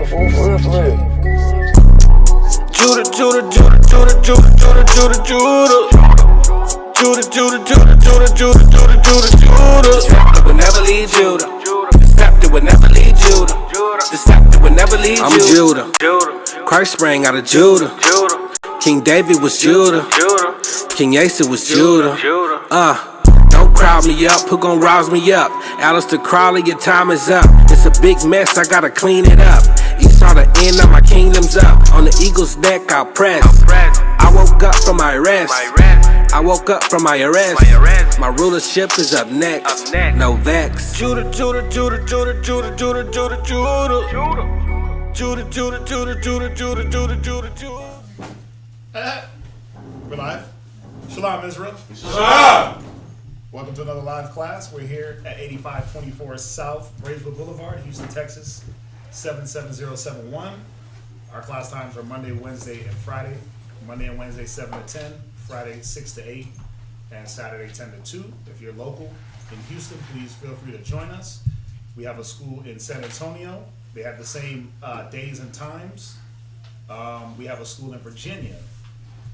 Judah, Judah, Judah, Judah, Judah, Judah, Judah, Judah. Judah, Judah, Judah, Judah, Judah, Judah, Judah, Judah. The scepter will never leave Judah. The scepter will never leave Judah. The scepter will never leave Judah. I'm Judah. Christ sprang out of Judah. King David was Judah. King Asa was Judah. Don't crowd me up, who gon' rouse me up? Alistair Crowley, your time is up. It's a big mess, I gotta clean it up. Esau, the end of my kingdom's up. On the eagle's neck, I'll press. I woke up from my rest. I woke up from my arrest. My rulership is up next. No vex. Judah, Judah, Judah, Judah, Judah, Judah, Judah, Judah. Judah, Judah, Judah, Judah, Judah, Judah, Judah, Judah. We're live. Shalom, Israel. Shalom. Welcome to another live class. We're here at 8524 South Braeswood Boulevard, Houston, Texas, 77071. Our class times are Monday, Wednesday, and Friday. Monday and Wednesday, 7 to 10. Friday, 6 to 8. And Saturday, 10 to 2. If you're local in Houston, please feel free to join us. We have a school in San Antonio. They have the same days and times. We have a school in Virginia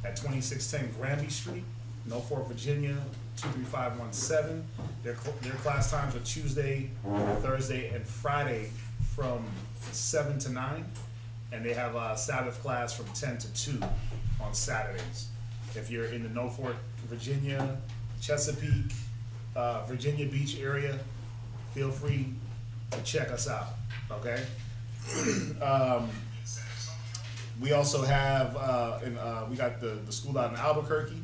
at 2610 Granby Street, Norfolk, Virginia, 23517. Their class times are Tuesday, Thursday, and Friday from 7 to 9. And they have a Sabbath class from 10 to 2 on Saturdays. If you're in the Norfolk, Virginia, Chesapeake, Virginia Beach area, feel free to check us out, okay? We also have, we got the school out in Albuquerque,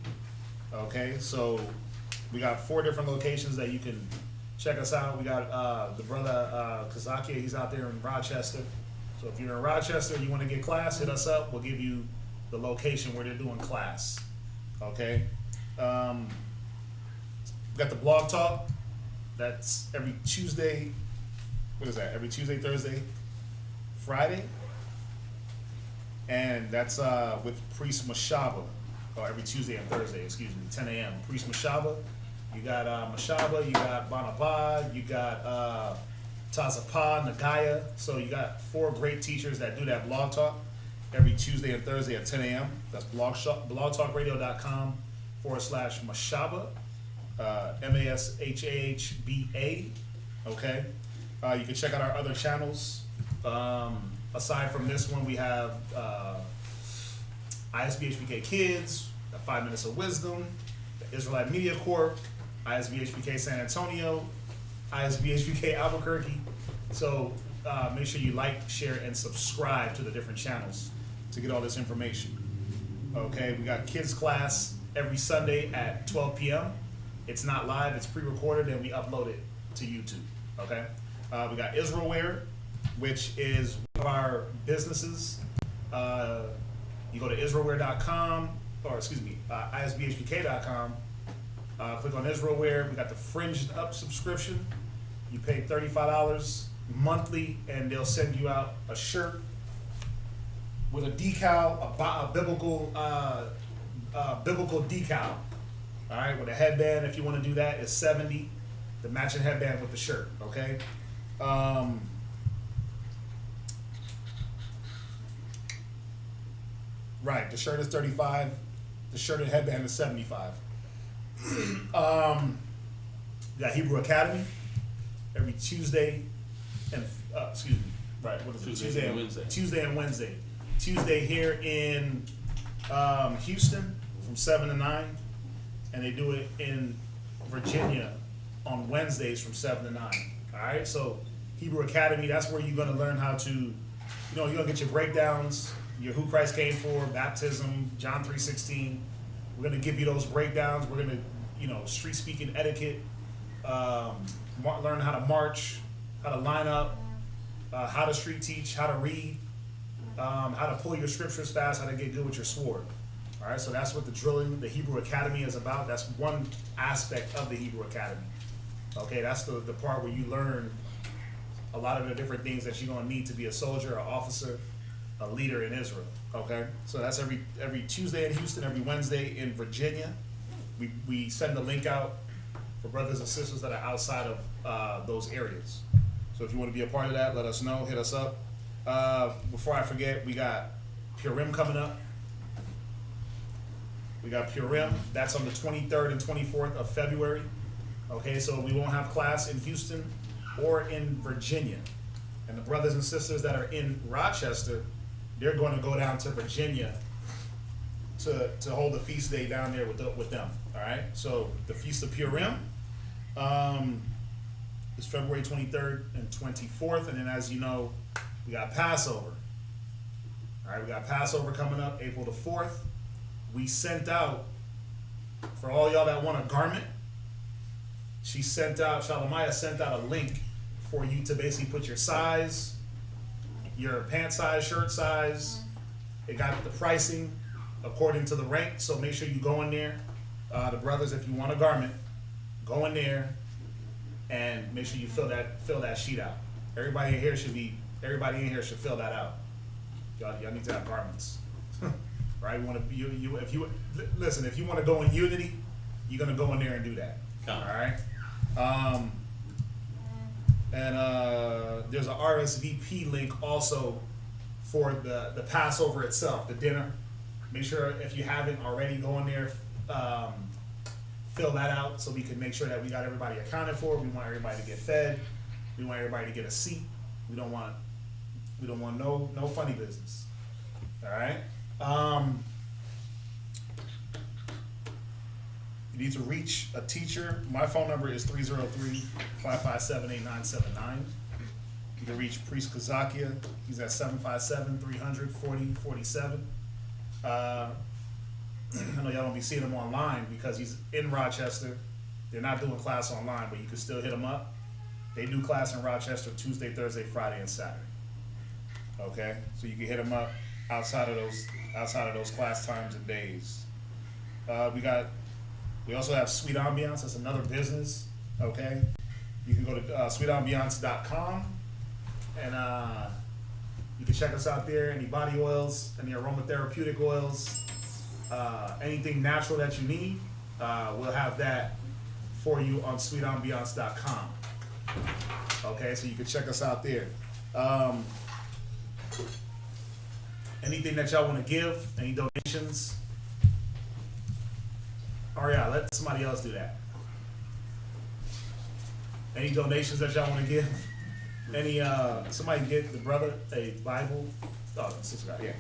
okay? So we got 4 different locations that you can check us out. We got the brother Kazakia, he's out there in Rochester. So if you're in Rochester, you want to get class, hit us up. We'll give you the location where they're doing class, okay? We got the blog talk. That's every Tuesday. What is that? Every Tuesday, Thursday, Friday. And that's with Priest Mashaba, or every Tuesday and Thursday, 10 a.m. Priest Mashaba. You got Mashaba, you got Banabad, you got Tazapa, Nagaya. So you got 4 great teachers that do that blog talk every Tuesday and Thursday at 10 a.m. That's blogtalkradio.com/Mashaba, MASHAHBA. Okay. You can check out our other channels. Aside from this one, we have ISBHPK Kids, 5 Minutes of Wisdom, the Israelite Media Corp, ISBHPK San Antonio, ISBHPK Albuquerque. So make sure you like, share, and subscribe to the different channels to get all this information. Okay, we got kids class every Sunday at 12 p.m. It's not live, it's pre-recorded, and we upload it to YouTube. Okay, we got Israelware, which is one of our businesses. You go to Israelware.com, or ISBHPK.com. Click on Israelware. We got the Fringed Up subscription. You pay $35 monthly, and they'll send you out a shirt with a decal, a biblical decal. All right, with a headband. If you want to do that, it's $70. The matching headband with the shirt. Okay. Right, the shirt is $35. The shirt and headband is $75. We got Hebrew Academy every Tuesday and what is it? Tuesday and Wednesday. Tuesday here in Houston from 7 to 9, and they do it in Virginia on Wednesdays from 7 to 9. All right, so Hebrew Academy, that's where you're going to learn how to, you're going to get your breakdowns, your who Christ came for, baptism, John 3:16. We're going to give you those breakdowns. We're going to, street speaking etiquette, learn how to march, how to line up, how to street teach, how to read, how to pull your scriptures fast, how to get good with your sword. All right, so that's what the Hebrew Academy is about. That's one aspect of the Hebrew Academy. Okay, that's the part where you learn a lot of the different things that you're going to need to be a soldier, an officer, a leader in Israel. Okay, so that's every Tuesday in Houston, every Wednesday in Virginia. We send the link out for brothers and sisters that are outside of those areas. So if you want to be a part of that, let us know. Hit us up. Before I forget, we got Purim coming up. We got Purim. That's on the 23rd and 24th of February. Okay, so we won't have class in Houston or in Virginia. And the brothers and sisters that are in Rochester, they're going to go down to Virginia to hold a feast day down there with them. All right, so the Feast of Purim is February 23rd and 24th, and then as you know, we got Passover. All right, we got Passover coming up April the 4th. We sent out, for all y'all that want a garment, Shalomaya sent out a link for you to basically put your size, your pant size, shirt size. It got the pricing according to the rank, so make sure you go in there. The brothers, if you want a garment, go in there and make sure you fill that sheet out. Everybody in here should fill that out. Y'all need to have garments, right? If you want to go in unity, you're gonna go in there and do that. All right. There's a RSVP link also for the Passover itself, the dinner. Make sure if you haven't already, go in there, fill that out so we can make sure that we got everybody accounted for. We want everybody to get fed. We want everybody to get a seat. We don't want no funny business. All right. You need to reach a teacher. My phone number is 303-557-8979. You can reach Priest Kazakia. He's at 757-300-4047. I know y'all don't be seeing him online because he's in Rochester. They're not doing class online, but you can still hit him up. They do class in Rochester Tuesday, Thursday, Friday, and Saturday. Okay, so you can hit him up outside of those class times and days. We also have Sweet Ambiance. That's another business. Okay, you can go to sweetambiance.com and you can check us out there. Any body oils, any aromatherapeutic oils, anything natural that you need, we'll have that for you on sweetambiance.com. Okay, so you can check us out there. Anything that y'all want to give, any donations? Or yeah, let somebody else do that. Any donations that y'all want to give? Any somebody get the brother a Bible? Oh, the sister got, yeah.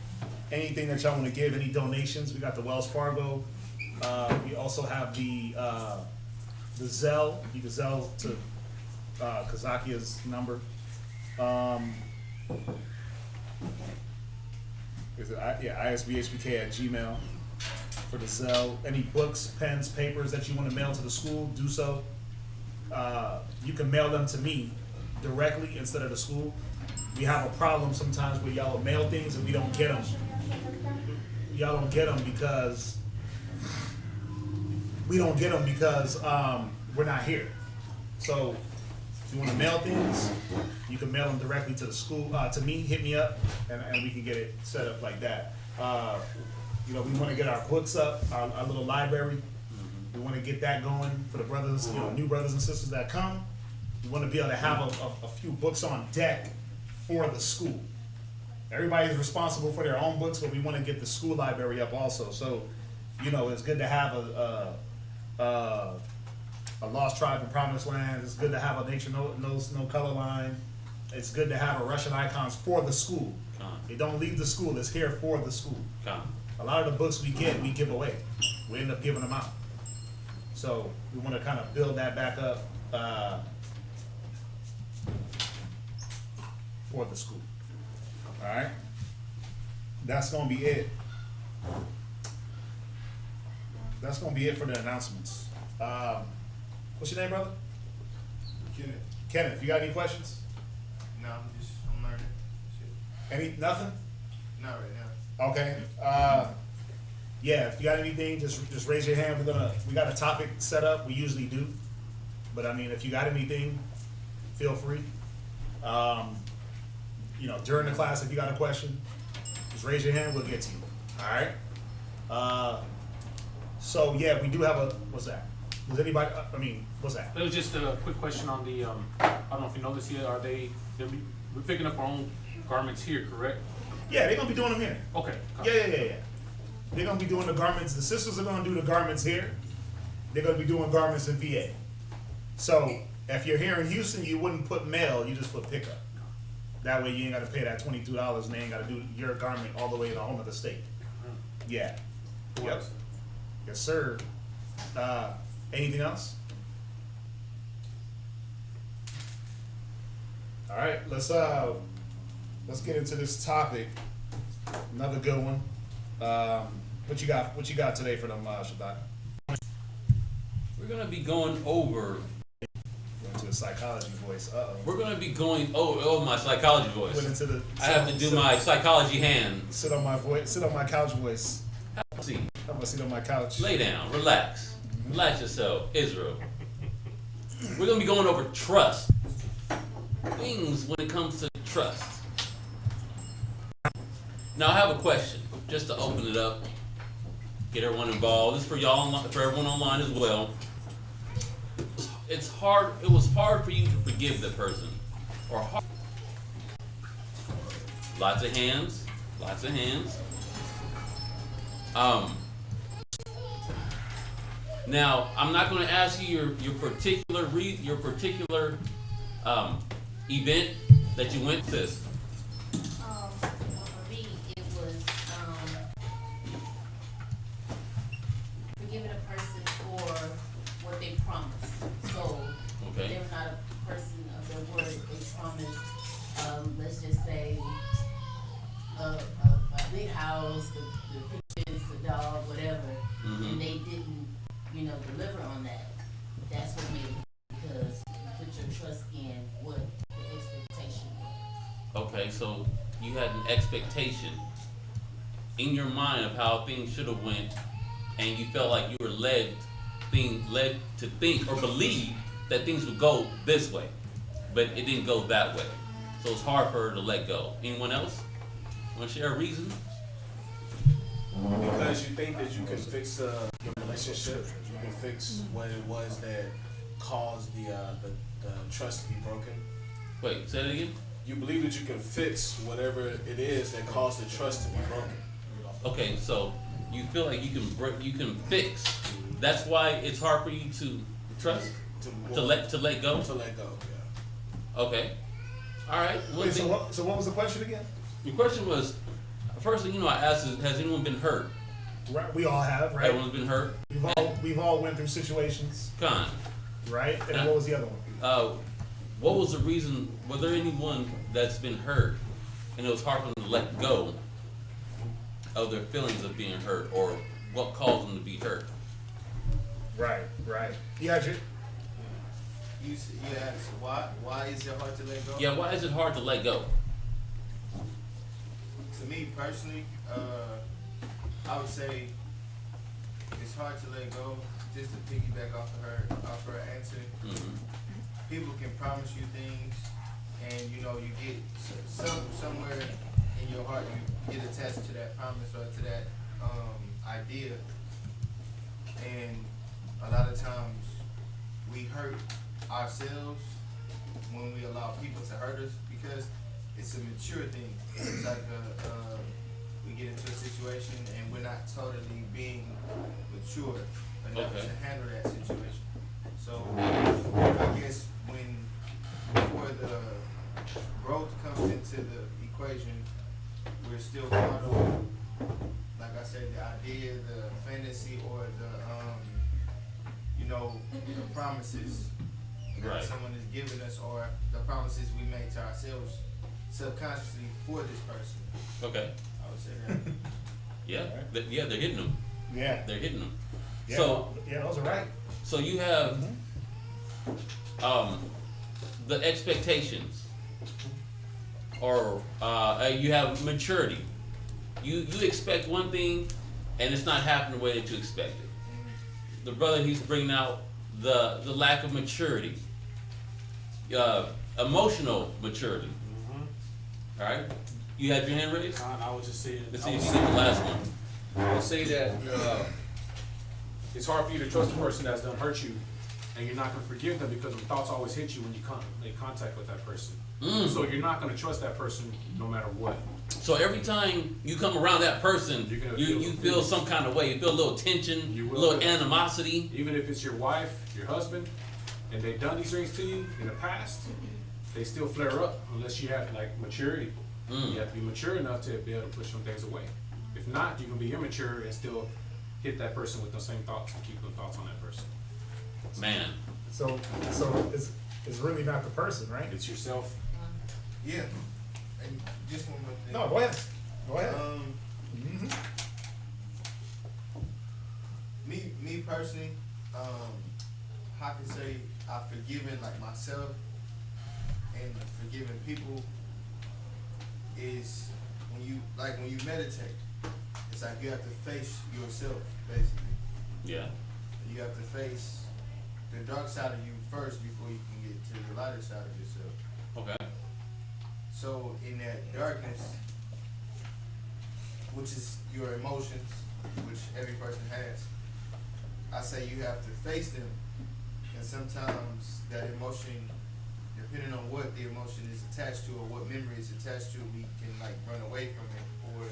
Anything that y'all want to give? Any donations? We got the Wells Fargo. We also have the Zelle. You can Zelle to Kazakia's number. Is it isbhbk@gmail for the Zelle. Any books, pens, papers that you want to mail to the school, do so. You can mail them to me directly instead of the school. We have a problem sometimes where y'all will mail things and we don't get them. Y'all don't get them because we're not here. So if you want to mail things, you can mail them directly to the school, to me, hit me up, and we can get it set up like that. We want to get our books up, our little library. We want to get that going for the brothers, new brothers and sisters that come. We want to be able to have a few books on deck for the school. Everybody's responsible for their own books, but we want to get the school library up also. So, it's good to have a Lost Tribe in Promised Land. It's good to have a Nature Knows No Color line. It's good to have a Russian icons for the school. It don't leave the school. It's here for the school. A lot of the books we give away. We end up giving them out. So we want to kind of build that back up for the school. All right? That's going to be it. That's going to be it for the announcements. What's your name, brother? Kenneth, you got any questions? No, I'm learning. Nothing? Not right now. Okay. Yeah, if you got anything, just raise your hand. We got a topic set up. We usually do. But if you got anything, feel free. During the class, if you got a question, just raise your hand, we'll get to you. All right? So yeah, we do have what's that? Does anybody, what's that? It was just a quick question on the, I don't know if you know this yet, we're picking up our own garments here, correct? Yeah, they're gonna be doing them here. Okay. Yeah. They're gonna be doing the garments. The sisters are gonna do the garments here. They're gonna be doing garments in VA. So if you're here in Houston, you wouldn't put mail. You just put pickup. That way you ain't gotta pay that $22 and they ain't gotta do your garment all the way in a whole other state. Yeah. Yep. Yes, sir. Anything else? All right, let's get into this topic. Another good one. What you got today for them, Shaddai? We're gonna be going over. Went into a psychology voice. We're gonna be going over my psychology voice. Went into the. I have to do my psychology hand. Sit on my voice. Sit on my couch voice. Have a seat. I'm gonna sit on my couch. Lay down. Relax. Relax yourself, Israel. We're gonna be going over trust. Things when it comes to trust. Now I have a question, just to open it up, get everyone involved. This is for y'all, for everyone online as well. It's hard. It was hard for you to forgive the person, or hard. Lots of hands. Lots of hands. Now I'm not going to ask you your particular event that you went to. Well, for me, it was forgiving a person for what they promised. So Okay. they're not a person of their word. They promised, let's just say, a big house, the pigeons, the dog, whatever, and they didn't, deliver on that. That's what made it, because you put your trust in what the expectation was. Okay, so you had an expectation in your mind of how things should have went, and you felt like you were led to think or believe that things would go this way, but it didn't go that way. So it's hard for her to let go. Anyone else want to share a reason? Because you think that you can fix your relationship, you can fix what it was that caused the trust to be broken. Wait, say that again? You believe that you can fix whatever it is that caused the trust to be broken. Okay, so you feel like you can fix. That's why it's hard for you to trust, to let go. To let go, yeah. Okay. All right. Wait, so what was the question again? Your question was, first thing I asked is, has anyone been hurt? Right, we all have, right? Everyone's been hurt. We've all went through situations, Con. right? And what was the other one? What was the reason? Was there anyone that's been hurt, and it was hard for them to let go of their feelings of being hurt, or what caused them to be hurt? Right. Yeah, You asked why is it hard to let go? Yeah, why is it hard to let go? To me personally, I would say it's hard to let go. Just to piggyback off her answer, people can promise you things, and you get somewhere in your heart you get attached to that promise or to that idea, and a lot of times we hurt ourselves when we allow people to hurt us, because it's a mature thing. It's like we get into a situation and we're not totally being mature enough Okay. to handle that situation. So I guess before the growth comes into the equation, we're still caught on, like I said, the idea, the fantasy, or the the promises that Right. someone is giving us, or the promises we make to ourselves subconsciously for this person. Okay. I would say that. Yeah. They're hitting them. Yeah. They're hitting them. Yeah. So Yeah, those are right. So you have the expectations, or you have maturity. You expect one thing, and it's not happening the way that you expected. The brother, he's bringing out the lack of maturity, emotional maturity. All right, you had your hand raised. I was just saying. Let's see if you get the last one. I would say that it's hard for you to trust a person that's done hurt you and you're not going to forgive them because the thoughts always hit you when you make contact with that person. So you're not going to trust that person no matter what. So every time you come around that person, you feel some kind of way. You feel a little tension, a little animosity. Even if it's your wife, your husband, and they've done these things to you in the past, they still flare up unless you have like maturity. You have to be mature enough to be able to push some things away. If not, you can be immature and still hit that person with those same thoughts and keep those thoughts on that person. Man. So it's really not the person, right? It's yourself. Yeah. And just one more thing. No, go ahead. Go ahead. Me personally, I can say I've forgiven like myself and forgiving people is when you meditate, it's like you have to face yourself basically. Yeah. You have to face the dark side of you first before you can get to the lighter side of yourself. Okay. So in that darkness, which is your emotions, which every person has, I say you have to face them, and sometimes that emotion, depending on what the emotion is attached to or what memory is attached to, we can like run away from it, or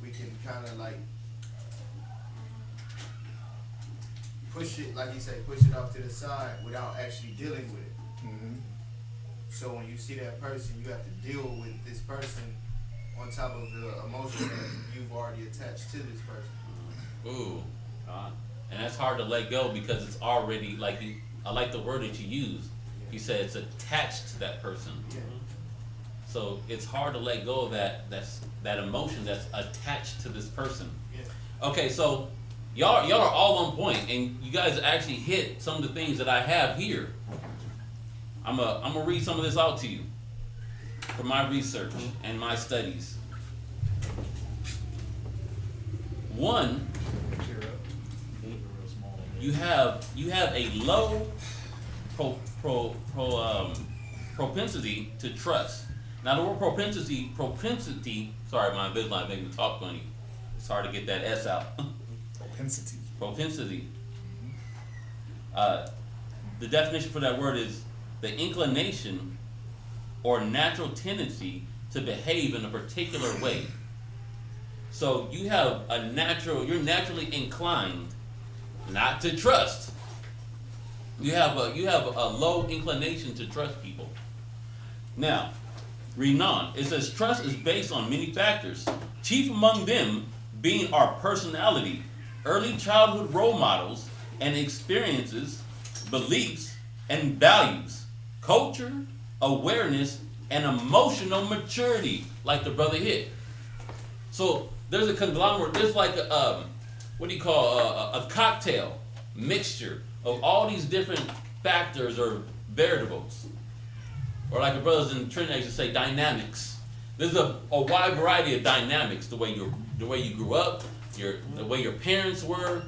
we can kind of like push it, like you say, push it off to the side without actually dealing with it. So when you see that person, you have to deal with this person on top of the emotion that you've already attached to this person. Ooh. And that's hard to let go because it's already I like the word that you use. You said it's attached to that person. Yeah. So it's hard to let go of that emotion that's attached to this person. Yeah. Okay, so y'all are all on point, and you guys actually hit some of the things that I have here. I'm gonna read some of this out to you from my research and my studies. One, you have a low propensity to trust. Now the word propensity. Sorry, my Invisalign making me talk funny. It's hard to get that S out. Propensity. The definition for that word is the inclination or natural tendency to behave in a particular way. So you're naturally inclined not to trust. You have a low inclination to trust people. Now, reading on, it says trust is based on many factors, chief among them being our personality, early childhood role models, and experiences, beliefs, and values, culture, awareness, and emotional maturity, like the brother hit. So there's a conglomerate, there's like a cocktail mixture of all these different factors or variables. Or like the brothers in Trinidad used to say, dynamics. There's a wide variety of dynamics, the way you grew up, the way your parents were,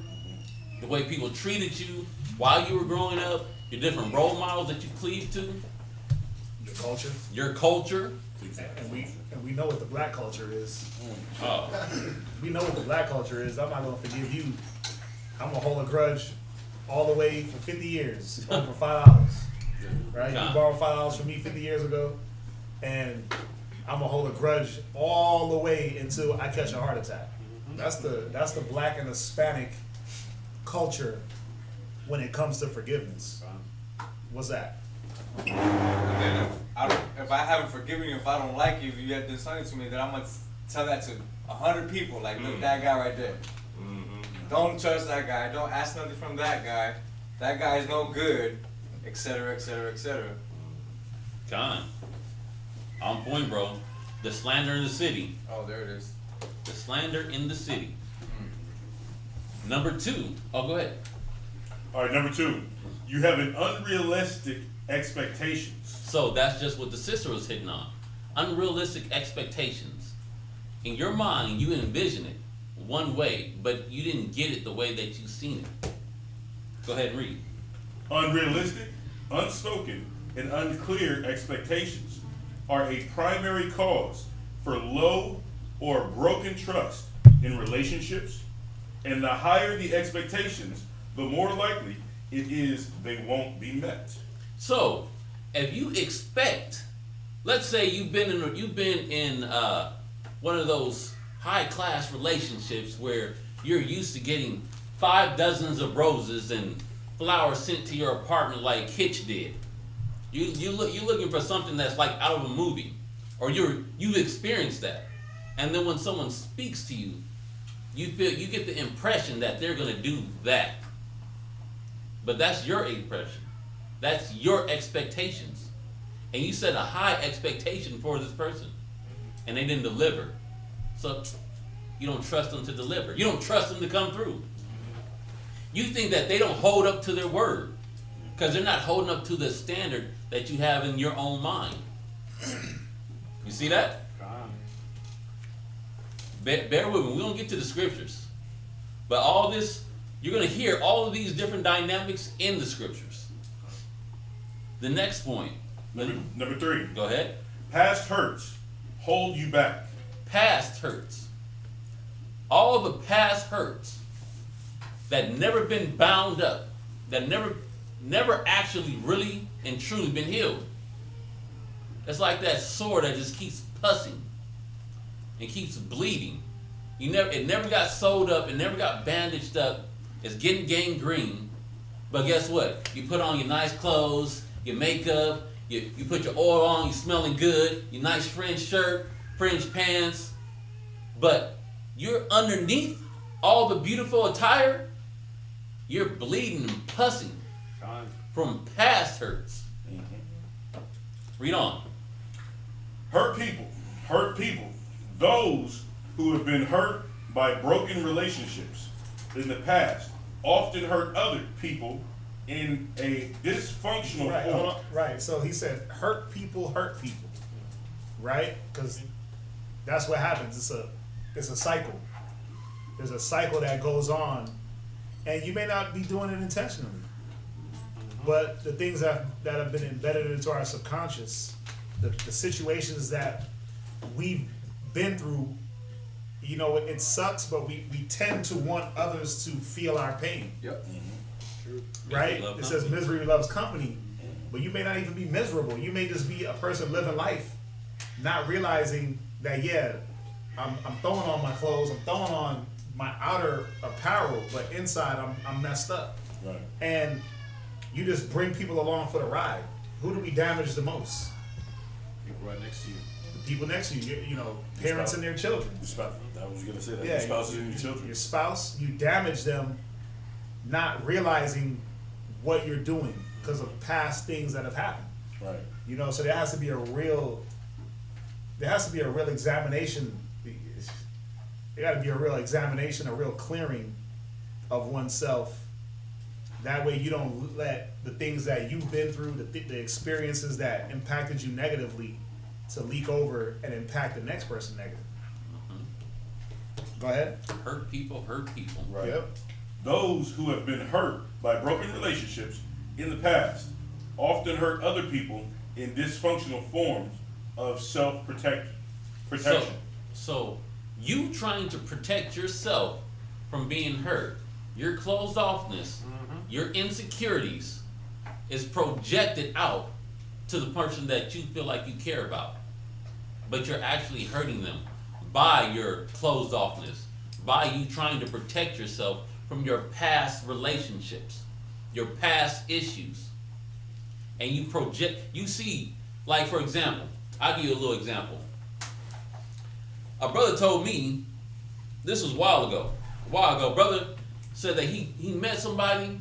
the way people treated you while you were growing up, your different role models that you cleave to. Your culture. And we know what the black culture is. Oh. We know what the black culture is. I'm not gonna forgive you. I'm gonna hold a grudge all the way for 50 years over $5. Right? You borrowed $5 from me 50 years ago, and I'm gonna hold a grudge all the way until I catch a heart attack. That's the black and Hispanic culture when it comes to forgiveness. What's that? And then if I haven't forgiven you, if I don't like you, if you have done something to me, then I'm gonna tell that to 100 people. Like, look, that guy right there. Don't trust that guy. Don't ask nothing from that guy. That guy is no good, etc., etc., etc. John, on point, bro. The slander in the city. Oh, there it is. The slander in the city. Number 2. Oh, go ahead. All right, number 2. You have an unrealistic expectations. So that's just what the sister was hitting on. Unrealistic expectations. In your mind, you envision it one way, but you didn't get it the way that you seen it. Go ahead and read. Unrealistic, unspoken, and unclear expectations are a primary cause for low or broken trust in relationships, and the higher the expectations, the more likely it is they won't be met. So, if you expect, let's say you've been in one of those high class relationships where you're used to getting 5 dozens of roses and flowers sent to your apartment like Hitch did. You're looking for something that's like out of a movie, or you've experienced that, and then when someone speaks to you, you get the impression that they're gonna do that. But that's your impression. That's your expectations. And you set a high expectation for this person. And they didn't deliver. So you don't trust them to deliver. You don't trust them to come through. You think that they don't hold up to their word. Because they're not holding up to the standard that you have in your own mind. You see that? Bear with me. We don't get to the scriptures. But all this, you're going to hear all of these different dynamics in the scriptures. The next point. Number 3. Go ahead. Past hurts hold you back. Past hurts. All the past hurts that never been bound up, that never actually really and truly been healed. It's like that sore that just keeps pussing and keeps bleeding. It never got sewed up, it never got bandaged up. It's getting gangrene. But guess what? You put on your nice clothes, your makeup, you put your oil on, you smelling good, your nice fringe shirt, fringe pants. But you're underneath all the beautiful attire, you're bleeding and pussing from past hurts. Read on. Hurt people, those who have been hurt by broken relationships in the past often hurt other people in a dysfunctional Right, form. hold on. Right. So he said, hurt people, right? Because that's what happens. It's a cycle. There's a cycle that goes on, and you may not be doing it intentionally, but the things that have been embedded into our subconscious, the situations that we've been through, you know, it sucks, but we tend to want others to feel our pain. Yep. Right? Misery It says misery loves company, but you may not even be miserable. You may just be a person living life, not realizing that, yeah, I'm throwing on my clothes, I'm throwing on my outer apparel, but inside I'm messed up. Right. And you just bring people along for the ride. Who do we damage the most? People right next to you. The people next to you, you know, parents and their children. Your spouse, I was going to say that. Yeah, Your spouses and your children. Your spouse, you damage them not realizing what you're doing because of past things that have happened. Right. You know, so there has to be a real examination. There got to be a real examination, a real clearing of oneself. That way you don't let the things that you've been through, the experiences that impacted you negatively, to leak over and impact the next person negatively. Go ahead. Hurt people. Right. Yep. Those who have been hurt by broken relationships in the past often hurt other people in dysfunctional forms of self-protection. So you trying to protect yourself from being hurt, your closed offness, your insecurities is projected out to the person that you feel like you care about. But you're actually hurting them by your closed offness, by you trying to protect yourself from your past relationships, your past issues. And you see, like for example, I'll give you a little example. A brother told me, this was a while ago, brother said that he met somebody,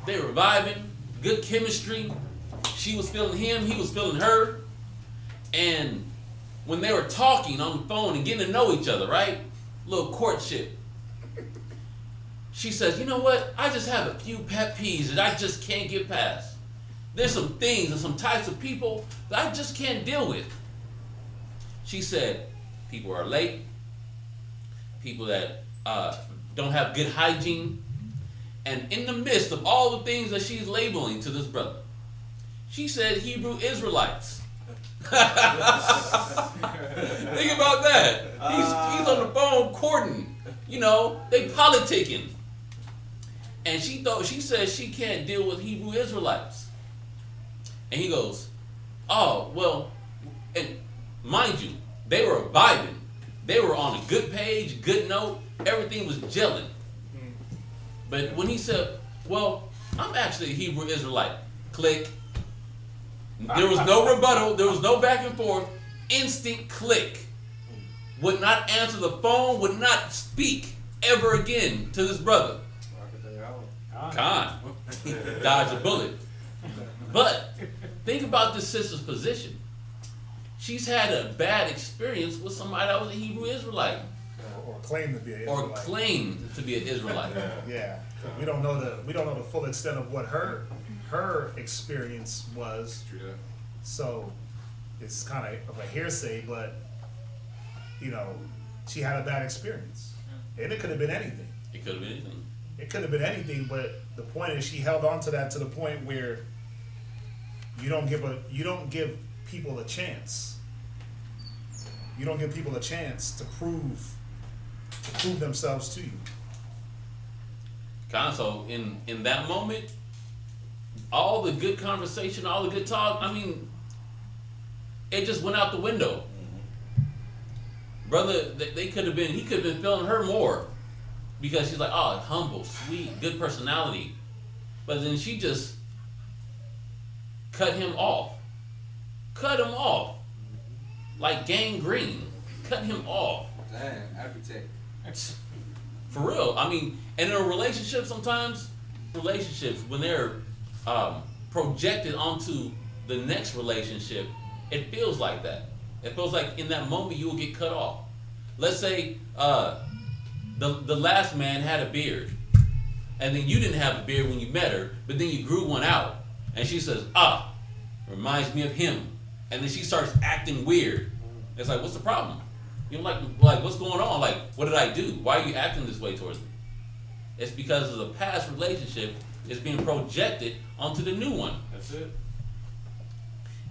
they were vibing, good chemistry, she was feeling him, he was feeling her, and when they were talking on the phone and getting to know each other, right? Little courtship. She says, you know what? I just have a few pet peeves that I just can't get past. There's some things and some types of people that I just can't deal with. She said, people are late, people that don't have good hygiene, and in the midst of all the things that she's labeling to this brother, she said Hebrew Israelites. Think about that. He's on the phone courting. You know, they politicking. And she says she can't deal with Hebrew Israelites. And he goes, oh, well, and mind you, they were vibing. They were on a good page, good note. Everything was gelling. But when he said, well, I'm actually a Hebrew Israelite, click. There was no rebuttal. There was no back and forth. Instant click. Would not answer the phone, would not speak ever again to this brother. Khan. Dodge a bullet. But think about this sister's position. She's had a bad experience with somebody that was a Hebrew Israelite. Or claimed to be an Or Israelite. claimed to be an Israelite. Yeah. We don't know the full extent of what her experience was. So it's kind of a hearsay, but you know, she had a bad experience. And it could have been anything. It could have been anything. It could have been anything, but the point is she held on to that to the point where you don't give people a chance. You don't give people a chance to prove themselves to you. So in that moment, all the good conversation, all the good talk, I mean, it just went out the window. Brother, he could have been feeling her more because she's like, oh, humble, sweet, good personality. But then she just cut him off. Cut him off. Like gangrene. Cut him off. Damn, appetite. For real. I mean, and in a relationship, sometimes relationships, when they're projected onto the next relationship, it feels like that. It feels like in that moment you will get cut off. Let's say the last man had a beard, and then you didn't have a beard when you met her, but then you grew one out, and she says, reminds me of him, and then she starts acting weird. It's like, what's the problem? You know, like what's going on? Like, what did I do? Why are you acting this way towards me? It's because of the past relationship is being projected onto the new one. That's it.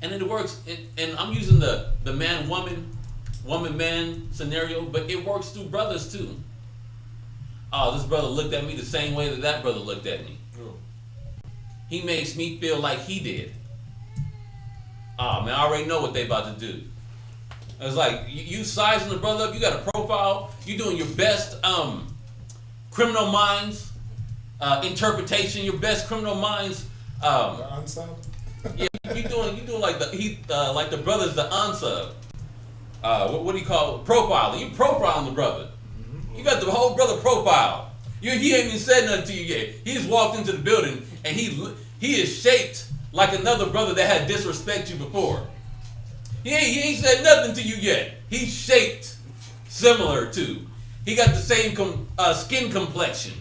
And it works, and I'm using the man-woman, woman-man scenario, but it works through brothers too. Oh, this brother looked at me the same way that brother looked at me. He makes me feel like he did. Oh man, I already know what they about to do. It's like, you sizing the brother up, you got a profile, you doing your best criminal minds interpretation, your best criminal minds. Yeah, you doing like the brother's the unsub. What do you call it? Profiling? You profiling the brother. You got the whole brother profile. He ain't even said nothing to you yet. He just walked into the building and he is shaped like another brother that had disrespect you before. He ain't said nothing to you yet. He's shaped similar to. He got the same skin complexion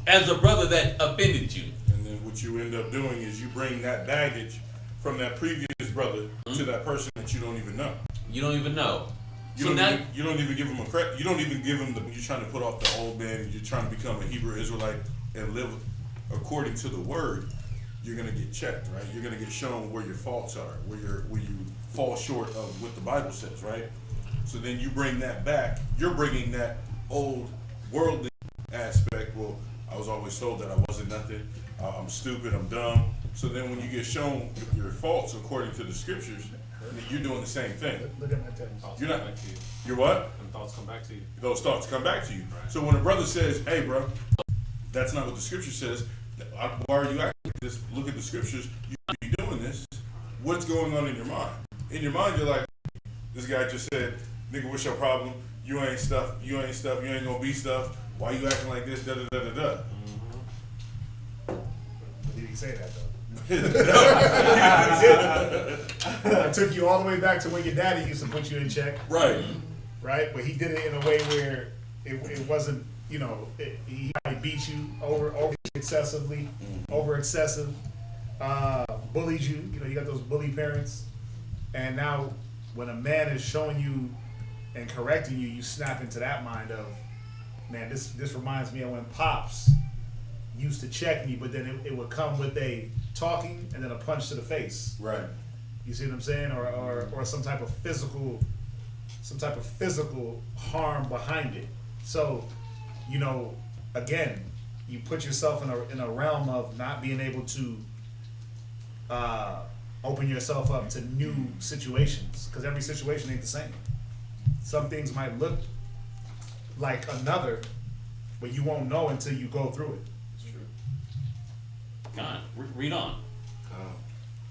as the brother that offended you. And then what you end up doing is you bring that baggage from that previous brother to that person that you don't even know. You don't even know. You don't even give him a credit. You don't even give him you're trying to put off the old man and you're trying to become a Hebrew Israelite and live according to the word. You're gonna get checked, right? You're gonna get shown where your faults are, where you fall short of what the Bible says, right? So then you bring that back. You're bringing that old worldly aspect. Well, I was always told that I wasn't nothing. I'm stupid. I'm dumb. So then when you get shown your faults according to the scriptures, you're doing the same thing. Look at my text. Thoughts You're come not. back to you. You're what? And thoughts come back to you. Those thoughts come back to you. Right. So when a brother says, "Hey, bro, that's not what the scripture says. Why are you acting like this? Look at the scriptures. You be doing this. What's going on in your mind? In your mind, you're like, this guy just said, nigga, what's your problem? You ain't stuff. You ain't stuff. You ain't gonna be stuff. Why you acting like this? Da da da da da." Did he say that though? I took you all the way back to when your daddy used to put you in check. Right. Right? But he did it in a way where it wasn't, you know, he beat you over excessively, over excessive, bullied you. You know, you got those bully parents. And now when a man is showing you and correcting you, you snap into that mind of, man, this reminds me of when Pops used to check me, but then it would come with a talking and then a punch to the face. Right. You see what I'm saying? Or some type of physical harm behind it. So, you know, again, you put yourself in a realm of not being able to open yourself up to new situations, because every situation ain't the same. Some things might look like another, but you won't know until you go through it. It's true. God, read on.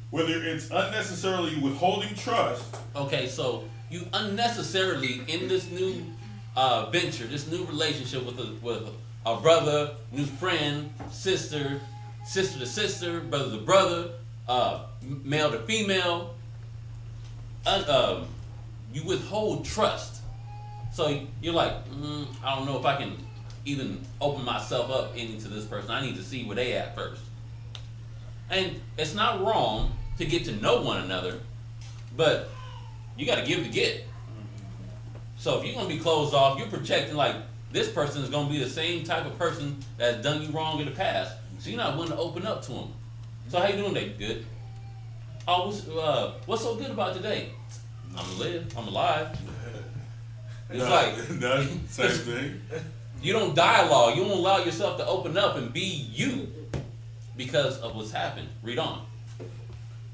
Whether it's unnecessarily withholding trust. Okay, so you unnecessarily in this new venture, this new relationship with a brother, new friend, sister to sister, brother to brother, male to female. You withhold trust. So you're like, I don't know if I can even open myself up any to this person. I need to see where they at first. And it's not wrong to get to know one another, but you got to give to get. So if you're going to be closed off, you're projecting like this person is going to be the same type of person that's done you wrong in the past. So you're not willing to open up to them. So how you doing today? Good. Oh, what's so good about today? I'm alive. It's like None, same thing. you don't dialogue. You don't allow yourself to open up and be you because of what's happened. Read on.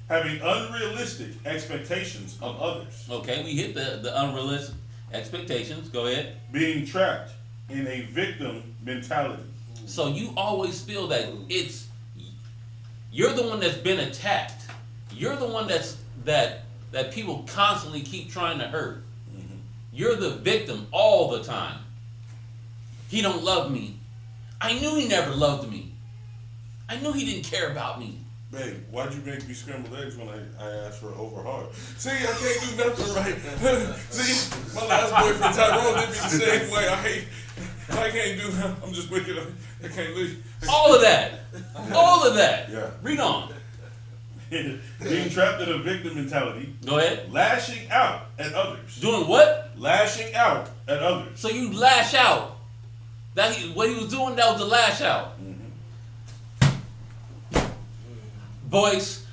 Having unrealistic expectations of others. Okay, we hit the unrealistic expectations. Go ahead. Being trapped in a victim mentality. So you always feel that you're the one that's been attacked. You're the one that people constantly keep trying to hurt. You're the victim all the time. He don't love me. I knew he never loved me. I knew he didn't care about me. Babe, why'd you make me scrambled eggs when I asked for over hard? See, I can't do nothing right. See, my last boyfriend Tyrone did me the same way. I can't do that. I'm just wicked. I can't leave. All of that. All of that. Yeah. Read on. Being trapped in a victim mentality. Go ahead. Lashing out at others. Doing what? Lashing out at others. So you lash out. What he was doing, that was the lash out. Boys,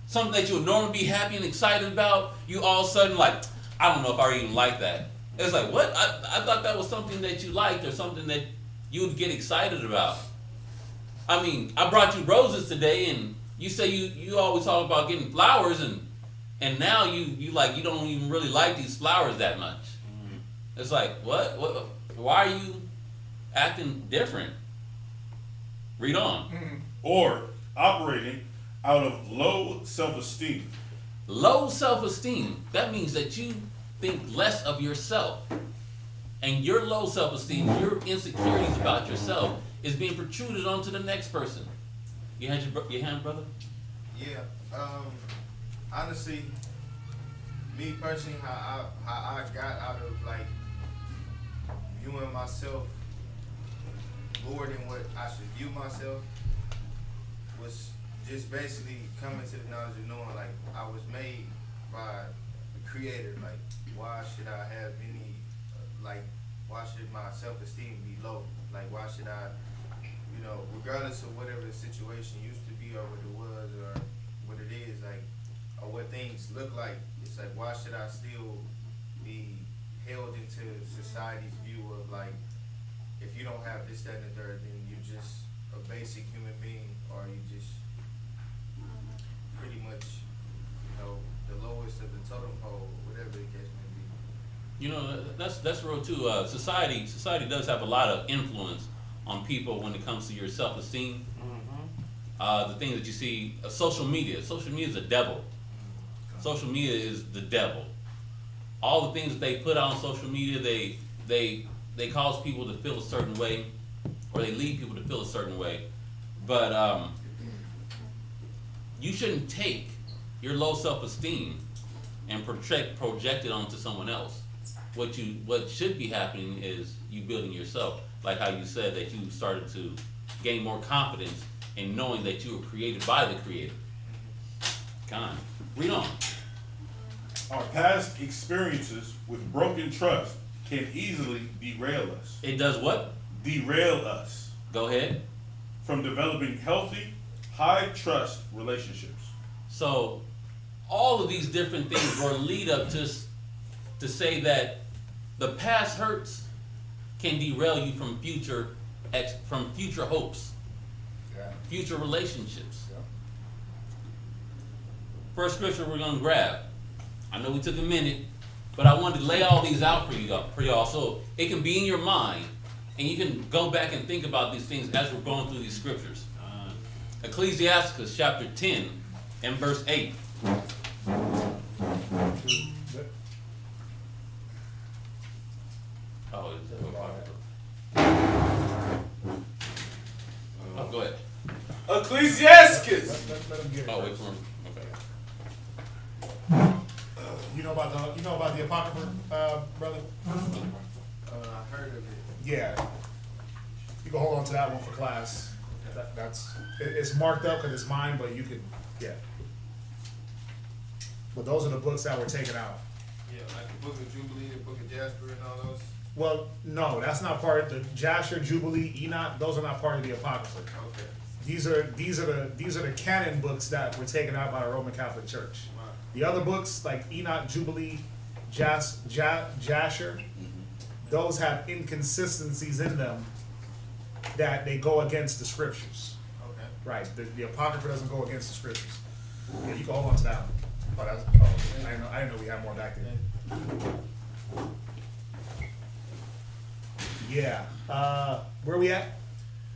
something that you would normally be happy and excited about, you all of a sudden like, I don't know if I even like that. It's like, what? I thought that was something that you liked or something that you would get excited about. I mean, I brought you roses today and you say you always talk about getting flowers and now you like you don't even really like these flowers that much. It's like, what? Why are you acting different? Read on. Or operating out of low self-esteem. Low self-esteem. That means that you think less of yourself. And your low self-esteem, your insecurities about yourself is being protruded onto the next person. You had your hand, brother? Yeah. Honestly, me personally, how I got out of like viewing myself more than what I should view myself was just basically coming to the knowledge of knowing like I was made by the Creator. Like, why should I have any why should my self-esteem be low? Like, why should I, regardless of whatever the situation used to be or what it was or what it is, like, or what things look like, it's like, why should I still be held into society's view of like, if you don't have this, that, and the third, then you're just a basic human being, or you just pretty much, the lowest of the totem pole, whatever the case may be. That's real too. Society does have a lot of influence on people when it comes to your self-esteem. The things that you see, social media. Social media is the devil. Social media is the devil. All the things that they put out on social media, they cause people to feel a certain way, or they lead people to feel a certain way. But you shouldn't take your low self-esteem and project it onto someone else. What should be happening is you building yourself, like how you said that you started to gain more confidence in knowing that you were created by the Creator. Con, read on. Our past experiences with broken trust can easily derail us. It does what? Derail us Go ahead. from developing healthy, high trust relationships. So, all of these different things were lead up to say that the past hurts can derail you from future from future hopes, Yeah. future relationships. Yeah. First scripture we're gonna grab. I know we took a minute, but I wanted to lay all these out for y'all, so it can be in your mind, and you can go back and think about these things as we're going through these scriptures. Ecclesiasticus chapter 10 and verse 8. Oh, is that oh, go ahead. Ecclesiasticus. Let him get it. Oh, wait first. for him. Okay. You know about the Apocrypha, brother? I heard of it. Yeah. You can hold on to that one for class. It's marked up because it's mine, but you could, yeah. But those are the books that were taken out. Yeah, like the Book of Jubilee, the Book of Jasper, and all those. Well, no, that's not part of the Jasher, Jubilee, Enoch. Those are not part of the Apocrypha. Okay. These are the canon books that were taken out by the Roman Catholic Church. Wow. The other books like Enoch, Jubilee, Jasher, those have inconsistencies in them that they go against the scriptures. Okay. Right. The Apocrypha doesn't go against the scriptures. Yeah, you can hold on to that one. I didn't know we had more back there. Yeah. Where we at?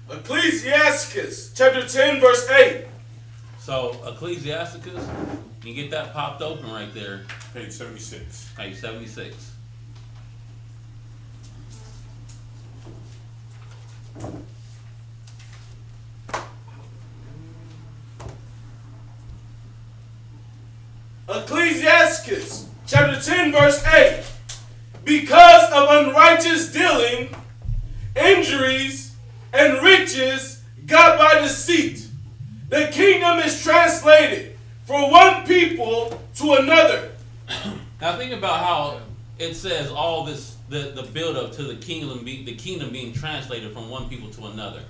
Ecclesiasticus chapter 10 verse 8. So Ecclesiasticus, you get that popped open right there, Page 76. page 76. Ecclesiasticus chapter 10 verse 8. Because of unrighteous dealing, injuries, and riches got by deceit, the kingdom is translated from one people to another. Now think about how it says all this, the build up to the kingdom being translated from one people to another.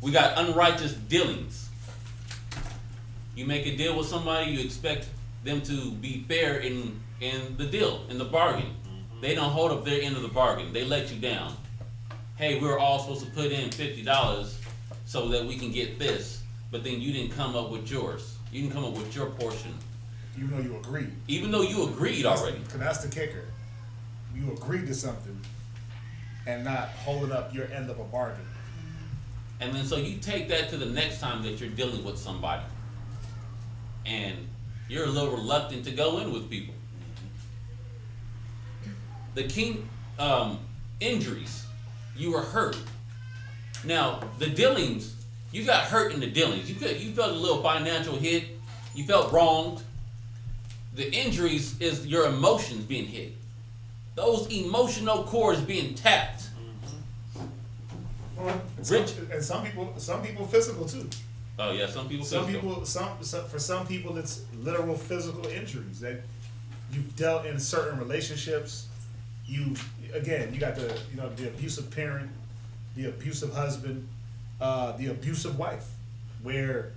We got unrighteous dealings. You make a deal with somebody, you expect them to be fair in the deal, in the bargain. They don't hold up their end of the bargain. They let you down. Hey, we were all supposed to put in $50 so that we can get this, but then you didn't come up with yours. You didn't come up with your portion. Even though you agreed. Even though you agreed already. Because that's the kicker. You agreed to something and not holding up your end of a bargain. And then so you take that to the next time that you're dealing with somebody. And you're a little reluctant to go in with people. The injuries, you were hurt. Now, the dealings, you got hurt in the dealings. You felt a little financial hit. You felt wronged. The injuries is your emotions being hit. Those emotional chords being tapped. And some people physical too. Oh yeah, some people. For some people, it's literal physical injuries that you've dealt in certain relationships. You got the abusive parent, the abusive husband, the abusive wife, where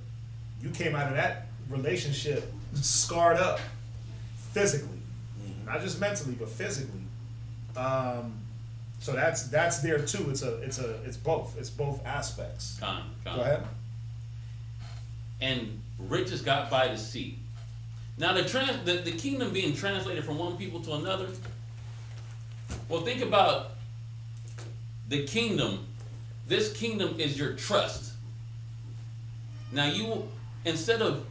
you came out of that relationship scarred up physically, not just mentally but physically. So that's there too. It's both aspects. Go ahead. And riches got by deceit. Now the kingdom being translated from one people to another. Well, think about the kingdom. This kingdom is your trust. Now you, instead of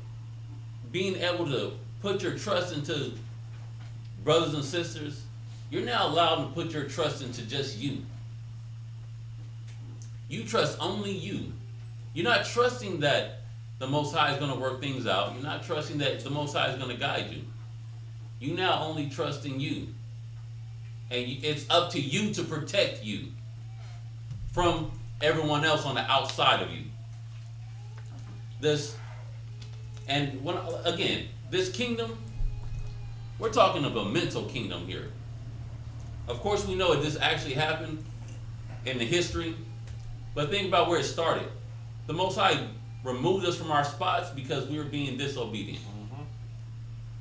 being able to put your trust into brothers and sisters, you're now allowed to put your trust into just you. You trust only you. You're not trusting that the Most High is going to work things out. You're not trusting that the Most High is going to guide you. You now only trust in you. And it's up to you to protect you from everyone else on the outside of you. This kingdom, we're talking of a mental kingdom here. Of course, we know that this actually happened in the history, but think about where it started. The Most High removed us from our spots because we were being disobedient.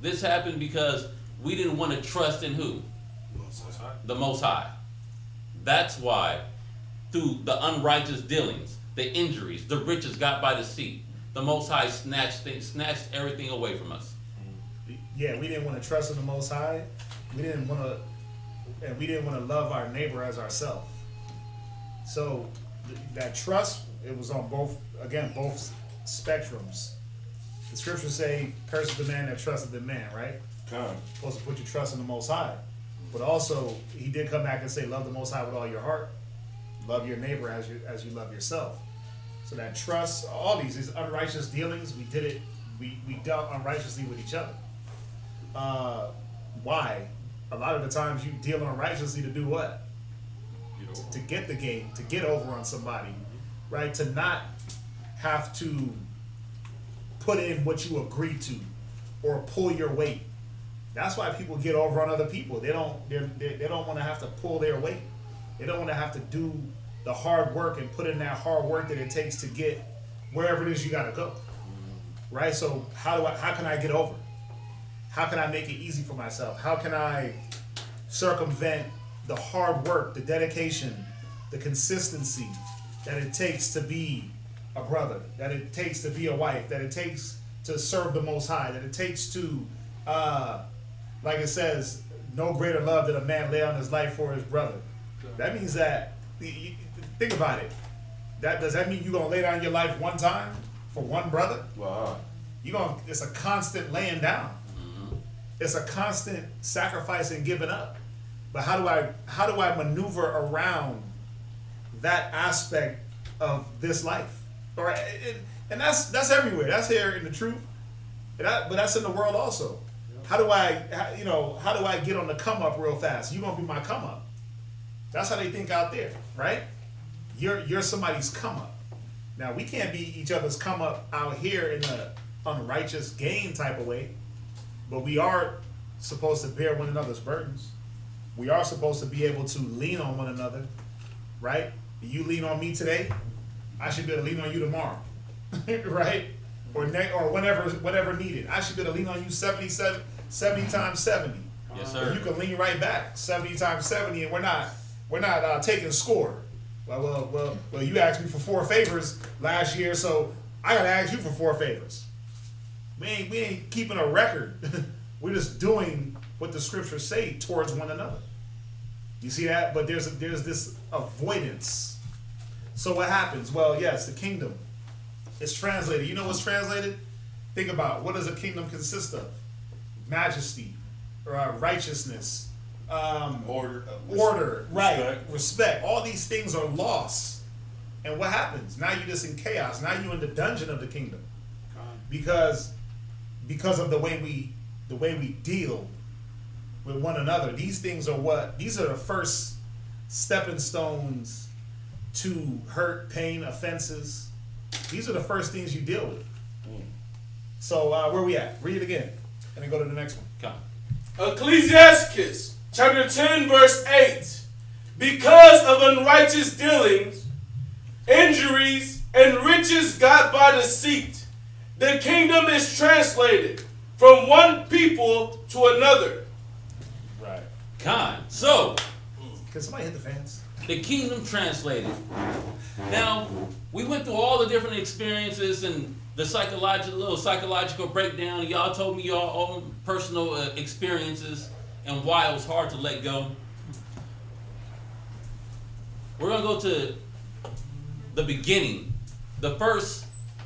This happened because we didn't want to trust in who? The Most High. That's why, through the unrighteous dealings, the injuries, the riches got by deceit, the Most High snatched everything away from us. Yeah, we didn't want to trust in the Most High. We didn't want to love our neighbor as ourselves. So that trust, it was on both spectrums. The scriptures say, "Cursed is the man that trusteth in man," right? Come. Supposed to put your trust in the Most High. But also, he did come back and say, love the Most High with all your heart. Love your neighbor as you love yourself. So that trust, all these unrighteous dealings, we dealt unrighteously with each other. Why? A lot of the times you deal unrighteously to do what? To get the gain, to get over on somebody, right? To not have to put in what you agreed to or pull your weight. That's why people get over on other people. They don't want to have to pull their weight. They don't want to have to do the hard work and put in that hard work that it takes to get wherever it is you gotta go. Right? So how can I get over? How can I make it easy for myself? How can I circumvent the hard work, the dedication, the consistency that it takes to be a brother, that it takes to be a wife, that it takes to serve the Most High, that it takes to, like it says, no greater love than a man lay on his life for his brother. That means that, think about it. Does that mean you're going to lay down your life one time for one brother? Wow. It's a constant laying down. It's a constant sacrifice and giving up. But how do I maneuver around that aspect of this life? And that's everywhere. That's here in the truth, but that's in the world also. How do I get on the come up real fast? You're gonna be my come up. That's how they think out there, right? You're somebody's come up. Now we can't be each other's come up out here in a unrighteous gain type of way, but we are supposed to bear one another's burdens. We are supposed to be able to lean on one another, right? You lean on me today, I should be able to lean on you tomorrow, right? Or whenever needed. I should be able to lean on you 70 times 70. Yes, sir. You can lean right back 70 times 70, and we're not taking score. Well, you asked me for 4 favors last year, so I gotta ask you for 4 favors. We ain't keeping a record. We're just doing what the scriptures say towards one another. You see that? But there's this avoidance. So what happens? Well, yes, the kingdom is translated. You know what's translated? Think about, what does a kingdom consist of? Majesty, righteousness, order, right? Respect. All these things are lost. And what happens? Now you're just in chaos. Now you're in the dungeon of the kingdom, because of the way we deal with one another. These things are these are the first stepping stones to hurt, pain, offenses. These are the first things you deal with. So where we at? Read it again, and then go to the next one. Come. Ecclesiasticus chapter 10 verse 8. Because of unrighteous dealings, injuries, and riches got by deceit, the kingdom is translated from one people to another. Right. So, Can somebody hit the fans? the kingdom translated. Now, we went through all the different experiences and the psychological breakdown. Y'all told me your own personal experiences and why it was hard to let go. We're going to go to the beginning, the first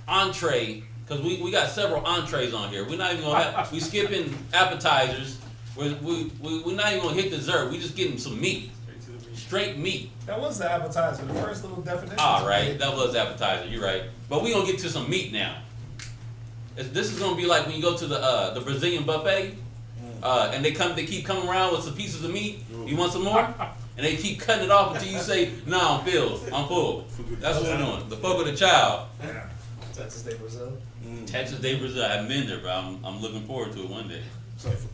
entree, because we got several entrees on here. We're not even going to we skipping appetizers. We're not even going to hit dessert. We just getting some meat. Straight meat. That was the appetizer, the first little definition. All right, that was appetizer. You're right. But we're going to get to some meat now. This is going to be like when you go to the Brazilian buffet, and they keep coming around with some pieces of meat. You want some more? And they keep cutting it off until you say, "No, I'm filled. I'm full." That's what we're doing. The fogo de chao. Yeah. Texas de Brazil. Texas de Brazil. I haven't been there, but I'm looking forward to it one day.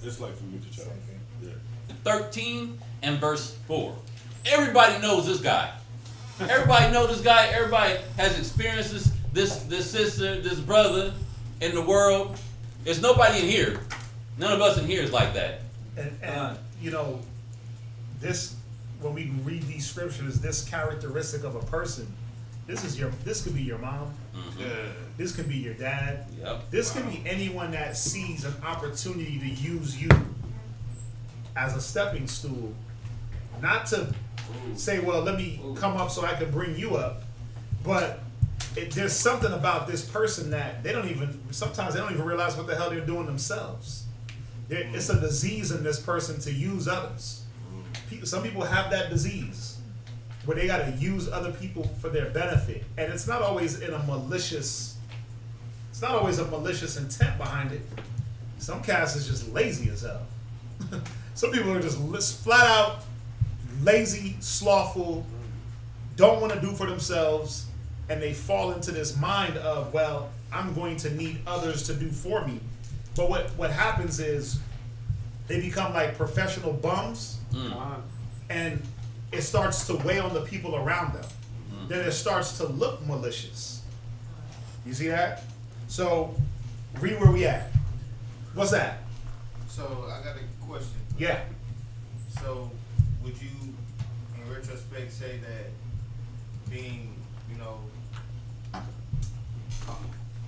It's like food to child. Yeah. 13 and verse 4. Everybody knows this guy. Everybody knows this guy. Everybody has experienced this sister, this brother in the world. There's nobody in here. None of us in here is like that. And you know, this when we read these scriptures, this characteristic of a person, this could be your mom. Yeah. This could be your dad. Yep. This could be anyone that sees an opportunity to use you as a stepping stool, not to say, well, let me come up so I can bring you up, but there's something about this person that sometimes they don't even realize what the hell they're doing themselves. It's a disease in this person to use others. Some people have that disease where they got to use other people for their benefit, and it's not always a malicious intent behind it. Some cats is just lazy as hell. Some people are just flat out lazy, slothful, don't want to do for themselves, and they fall into this mind of, well, I'm going to need others to do for me. But what happens is they become like professional bums, and it starts to weigh on the people around them. Then it starts to look malicious. You see that? So, read where we at. What's that? So I got a question. Yeah. So would you, in retrospect, say that being,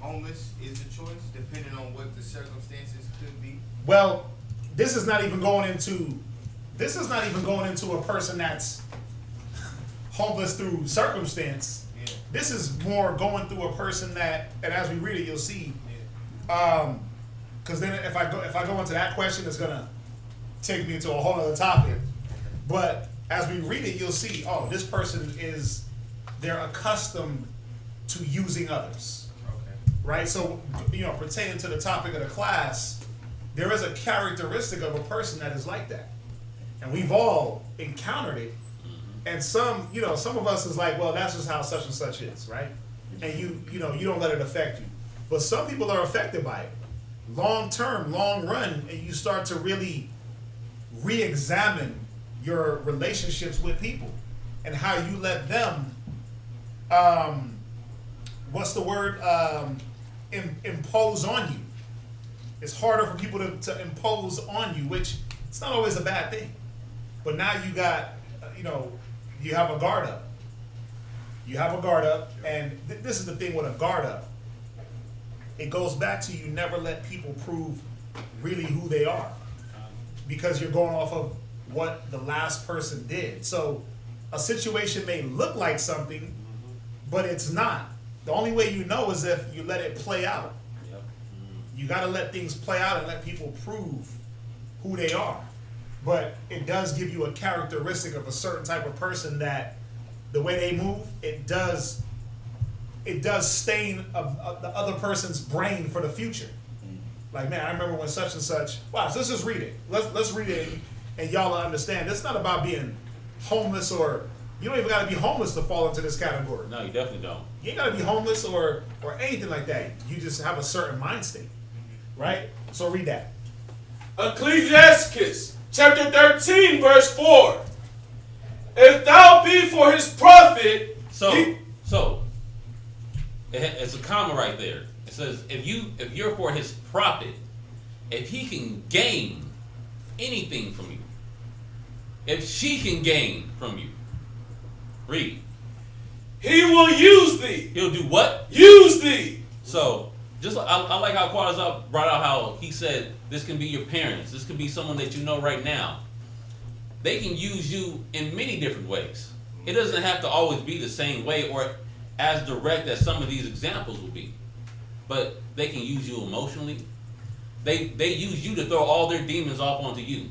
homeless is a choice, depending on what the circumstances could be? Well, this is not even going into a person that's homeless through circumstance. Yeah. This is more going through a person that, and as we read it, you'll see. Yeah. Because then if I go into that question, it's gonna take me into a whole other topic. But as we read it, you'll see, oh, this person they're accustomed to using others. Okay. Right? So, pertaining to the topic of the class, there is a characteristic of a person that is like that. And we've all encountered it. And some of us is like, well, that's just how such and such is, right? And you don't let it affect you. But some people are affected by it. Long term, long run, and you start to really re-examine your relationships with people and how you let them, impose on you. It's harder for people to impose on you, which it's not always a bad thing. But now you got, you have a guard up. You have a guard up, and this is the thing with a guard up. It goes back to you never let people prove really who they are, because you're going off of what the last person did. So a situation may look like something, but it's not. The only way you know is if you let it play out. Yep. You got to let things play out and let people prove who they are. But it does give you a characteristic of a certain type of person that the way they move, it does stain the other person's brain for the future. Like, man, I remember when such and such. Wow, so let's just read it. Let's read it, and y'all will understand. It's not about being homeless, or you don't even got to be homeless to fall into this category. No, you definitely don't. You ain't got to be homeless or anything like that. You just have a certain mind state, right? So read that. Ecclesiasticus chapter 13, verse 4. If thou be for his profit, So it's a comma right there. It says if you're for his profit, if he can gain anything from you, if she can gain from you, read. he will use thee. He'll do what? Use thee. So just I like how Quadazar brought out how he said this can be your parents, this can be someone that you know right now. They can use you in many different ways. It doesn't have to always be the same way or as direct as some of these examples will be. But they can use you emotionally. They use you to throw all their demons off onto you.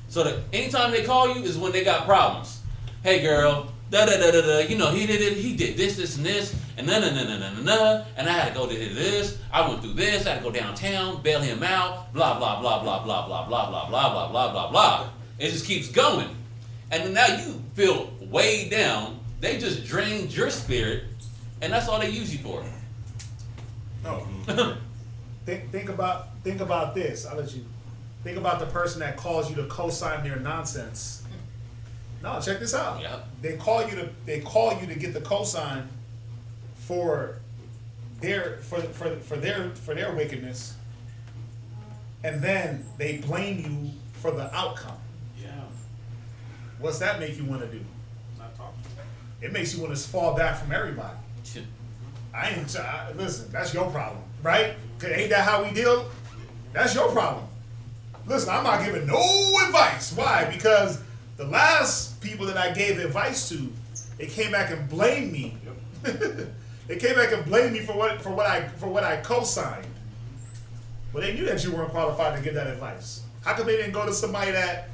So that anytime they call you is when they got problems. Hey girl, he did this, and this, and and I had to go to this, I went through this, I had to go downtown, bail him out, blah, blah, blah, blah, blah, blah, blah, blah, blah, blah, blah, blah, blah. It just keeps going. And then now you feel way down. They just drained your spirit, and that's all they use you for. No. Think about this. I'll let you think about the person that calls you to co-sign their nonsense. No, check this out. Yep. They call you to get the cosign for their wickedness, and then they blame you for the outcome. Yeah. What's that make you want to do? Not talking. It makes you want to fall back from everybody. Listen, that's your problem, right? 'Cause ain't that how we deal? That's your problem. Listen, I'm not giving no advice. Why? Because the last people that I gave advice to, they came back and blamed me. They came back and blamed me for what I co-signed. But they knew that you weren't qualified to give that advice. How come they didn't go to somebody that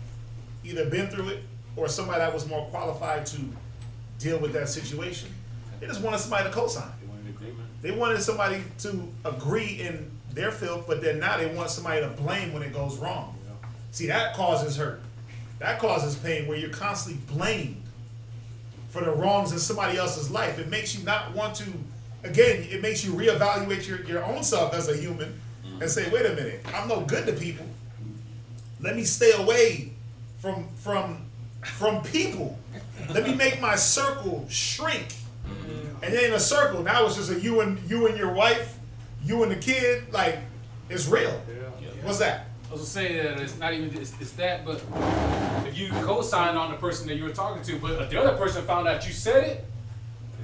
either been through it or somebody that was more qualified to deal with that situation? They just wanted somebody to co-sign. They wanted somebody to agree in their filth, but then now they want somebody to blame when it goes wrong. See, that causes hurt. That causes pain where you're constantly blamed for the wrongs in somebody else's life. It makes you not want to, again, it makes you reevaluate your own self as a human and say, wait a minute, I'm no good to people. Let me stay away from people. Let me make my circle shrink. And then in a circle, now it's just you and your wife, you and the kid, like, it's real. Yeah. What's that? I was gonna say that it's not even it's that, but if you co-sign on the person that you were talking to, but if the other person found out you said it,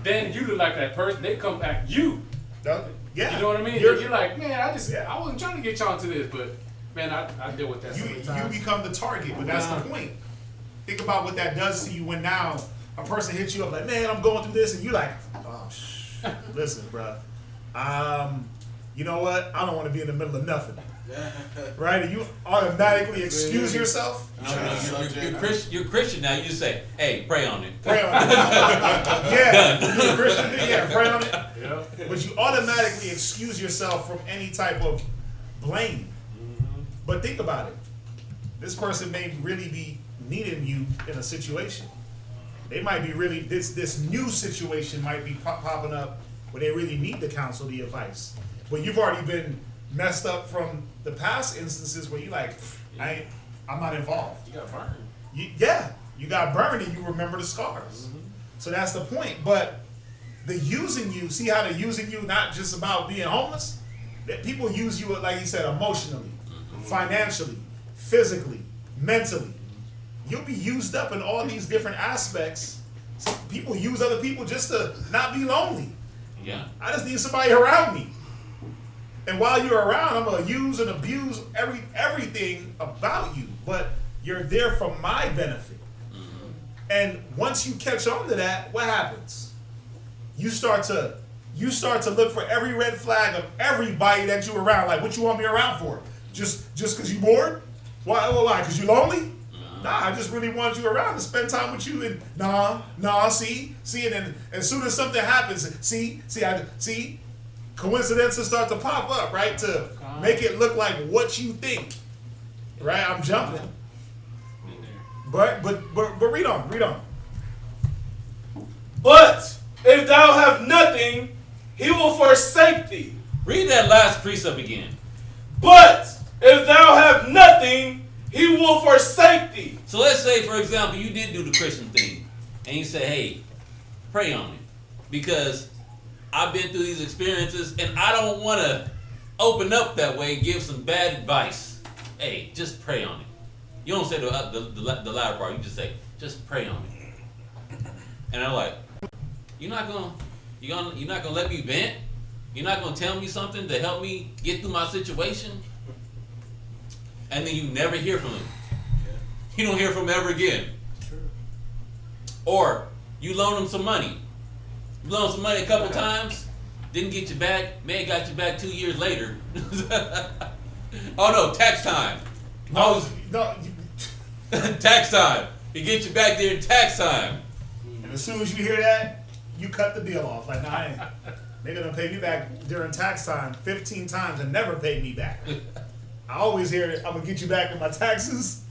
then you look like that person. They come back you. Yeah. You know what I mean? You're like, man, I wasn't trying to get y'all into this, but man, I deal with that so many times. You become the target, but that's the point. Think about what that does to you when now a person hits you up like, man, I'm going through this, and you like, oh, listen, bro. You know what? I don't want to be in the middle of nothing. Right? And you automatically excuse yourself. You're Christian now. You just say, hey, pray on it. Pray on it. Yeah. You're a Christian. Yeah, pray on it. Yeah. But you automatically excuse yourself from any type of blame. But think about it. This person may really be needing you in a situation. They might be really, this new situation might be popping up where they really need the counsel, the advice. But you've already been messed up from the past instances where you like, I'm not involved. You got burned. You got burned and you remember the scars. So that's the point. But the using you, see how they're using you not just about being homeless? That people use you, like you said, emotionally, financially, physically, mentally. You'll be used up in all these different aspects. So people use other people just to not be lonely. Yeah. I just need somebody around me. And while you're around, I'm gonna use and abuse everything about you. But you're there for my benefit. And once you catch on to that, what happens? You start to look for every red flag of everybody that you're around. Like, what you want me around for? Just because you bored? Why? Because you lonely? Nah, I just really want you around to spend time with you. And see, and then as soon as something happens, see, coincidences start to pop up, right? To make it look like what you think, right? I'm jumping, but read on. But if thou have nothing, he will forsake thee. Read that last precept again. But if thou have nothing, he will forsake thee. So let's say, for example, you did do the Christian thing, and you say, hey, pray on it, because I've been through these experiences, and I don't want to open up that way and give some bad advice. Hey, just pray on it. You don't say the latter part. You just say, just pray on it. And I'm like, you're not gonna let me vent? You're not gonna tell me something to help me get through my situation? And then you never hear from him. You don't hear from him ever again. Or you loan him some money. You loan some money a couple times, didn't get you back. Man got you back 2 years later. Oh no, tax time. No. Tax time. He gets you back there in tax time. And as soon as you hear that, you cut the deal off. Like, they're gonna pay me back during tax time 15 times and never pay me back. I always hear, I'm gonna get you back in my taxes.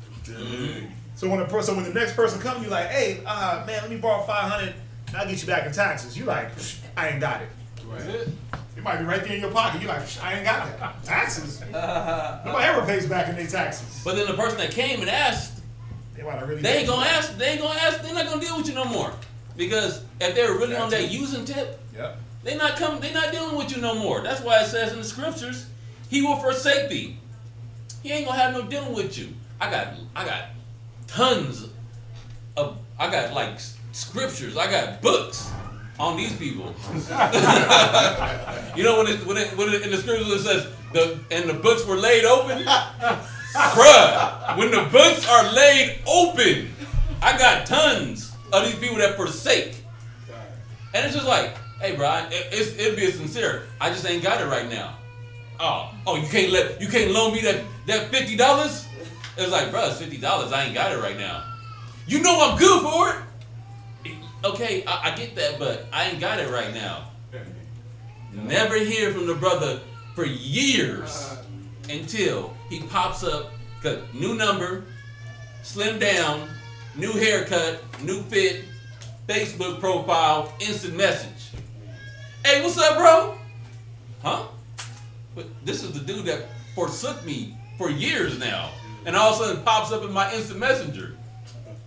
So when the next person comes, you're like, hey, man, let me borrow $500 and I'll get you back in taxes. You like, I ain't got it. Right. It might be right there in your pocket. You like, I ain't got it. Taxes. Nobody ever pays back in their taxes. But then the person that came and asked, they ain't gonna ask. They're not gonna deal with you no more. Because if they're really on that using tip, they're not dealing with you no more. That's why it says in the scriptures, he will forsake thee. He ain't gonna have no dealing with you. I got tons I got like scriptures. I got books on these people. You know when it in the scriptures it says the books were laid open. Bruh, when the books are laid open, I got tons of these people that forsake. And it's just like, hey, Brian, it'd be sincere. I just ain't got it right now. Oh, you can't loan me that $50? It's like, bro, it's $50. I ain't got it right now. You know I'm good for it. Okay, I get that, but I ain't got it right now. Never hear from the brother for years until he pops up, cause new number, slim down, new haircut, new fit, Facebook profile, instant message. Hey, what's up, bro? Huh? But this is the dude that forsook me for years now, and all of a sudden pops up in my instant messenger.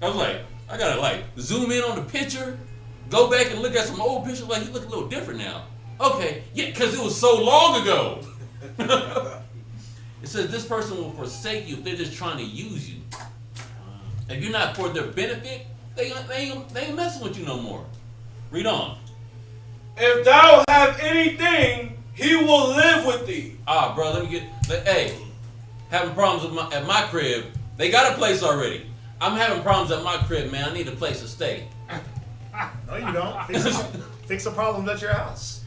I was like, I gotta like zoom in on the picture, go back and look at some old pictures. Like, you look a little different now. Okay, yeah, because it was so long ago. It says this person will forsake you if they're just trying to use you. If you're not for their benefit, they ain't messing with you no more. Read on. If thou have anything, he will live with thee. Bro, hey, having problems at my crib. They got a place already. I'm having problems at my crib, man. I need a place to stay. No, you don't. Fix the problems at your house.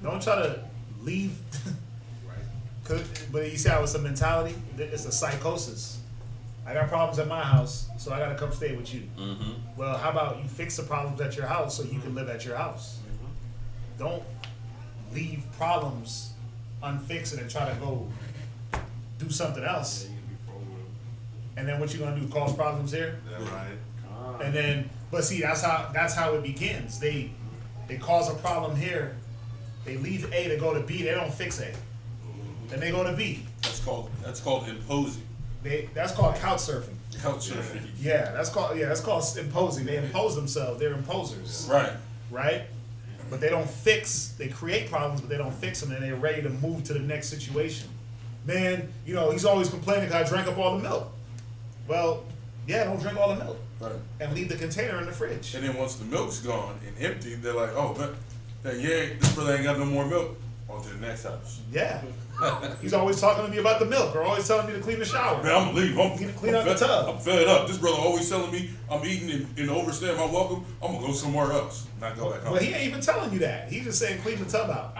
Don't try to leave. But you see how it's a mentality? It's a psychosis. I got problems at my house, so I got to come stay with you. Mm-hmm. Well, how about you fix the problems at your house so you can live at your house? Mm-hmm. Don't leave problems unfixed and try to go do something else. And then what you gonna do? Cause problems here? That's right. And then, but see, that's how it begins. They cause a problem here. They leave A to go to B. They don't fix A. Then they go to B. That's called imposing. That's called couch surfing. Couch surfing. Yeah, that's called imposing. They impose themselves. They're imposers. Right. Right. But they don't fix. They create problems, but they don't fix them, and they're ready to move to the next situation. Man, he's always complaining because I drank up all the milk. Well, yeah, don't drink all the milk. Right. And leave the container in the fridge. And then once the milk's gone and empty, they're like, oh, but this brother ain't got no more milk. On to the next house. Yeah. He's always talking to me about the milk or always telling me to clean the shower. Man, I'm gonna leave. I'm clean out the tub. I'm fed up. This brother always telling me I'm eating and overstaying my welcome. I'm gonna go somewhere else. Not go back home. Well, he ain't even telling you that. He's just saying clean the tub out.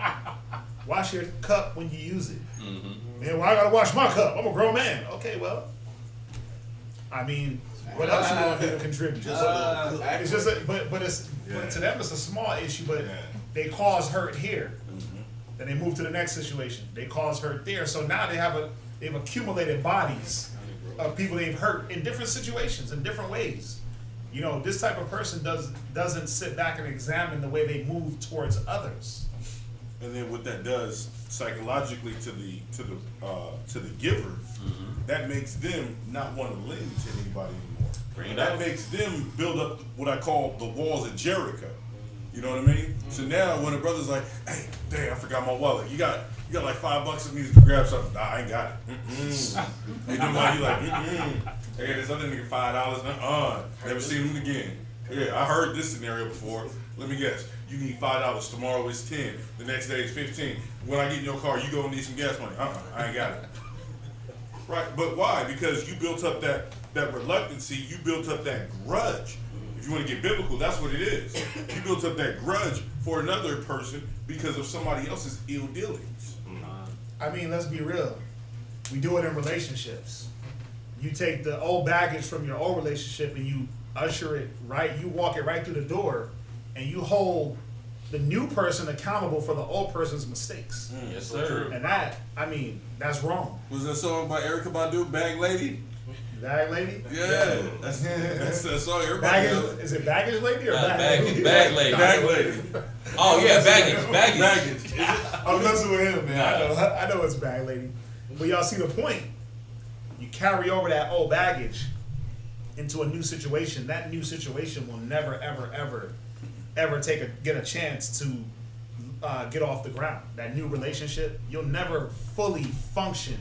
Wash your cup when you use it. Mm-hmm. Man, why I gotta wash my cup? I'm a grown man. Okay, well, I mean, what else you gonna do to contribute? It's just, but to them it's a small issue, but they cause hurt here. Then they move to the next situation. They cause hurt there. So now they've accumulated bodies of people they've hurt in different situations, in different ways. This type of person doesn't sit back and examine the way they move towards others. And then what that does psychologically to the giver, that makes them not want to lend to anybody anymore. That makes them build up what I call the walls of Jericho. You know what I mean? So now when a brother's like, hey, damn, I forgot my wallet. You got like $5 and need to grab something. Nah, I ain't got it. And then while you like, hey, this other nigga $5. Never seen him again. Yeah, I heard this scenario before. Let me guess. You need $5. Tomorrow is 10. The next day is 15. When I get in your car, you gonna need some gas money. I ain't got it. Right, but why? Because you built up that reluctancy. You built up that grudge. If you want to get biblical, that's what it is. You built up that grudge for another person because of somebody else's ill dealings. I mean, let's be real. We do it in relationships. You take the old baggage from your old relationship and you usher it right, you walk it right through the door, and you hold the new person accountable for the old person's mistakes. Yes, sir. And that's wrong. Was that song by Erykah Badu, Bag Lady? Bag Lady? Yeah. That's that song everybody knows. Is it Baggage Lady or Bag Lady? Bag Lady. Bag Lady. Oh, yeah, baggage. I'm messing with him, man. I know it's Bag Lady. But y'all see the point. You carry over that old baggage into a new situation. That new situation will never, ever get a chance to get off the ground. That new relationship, you'll never fully function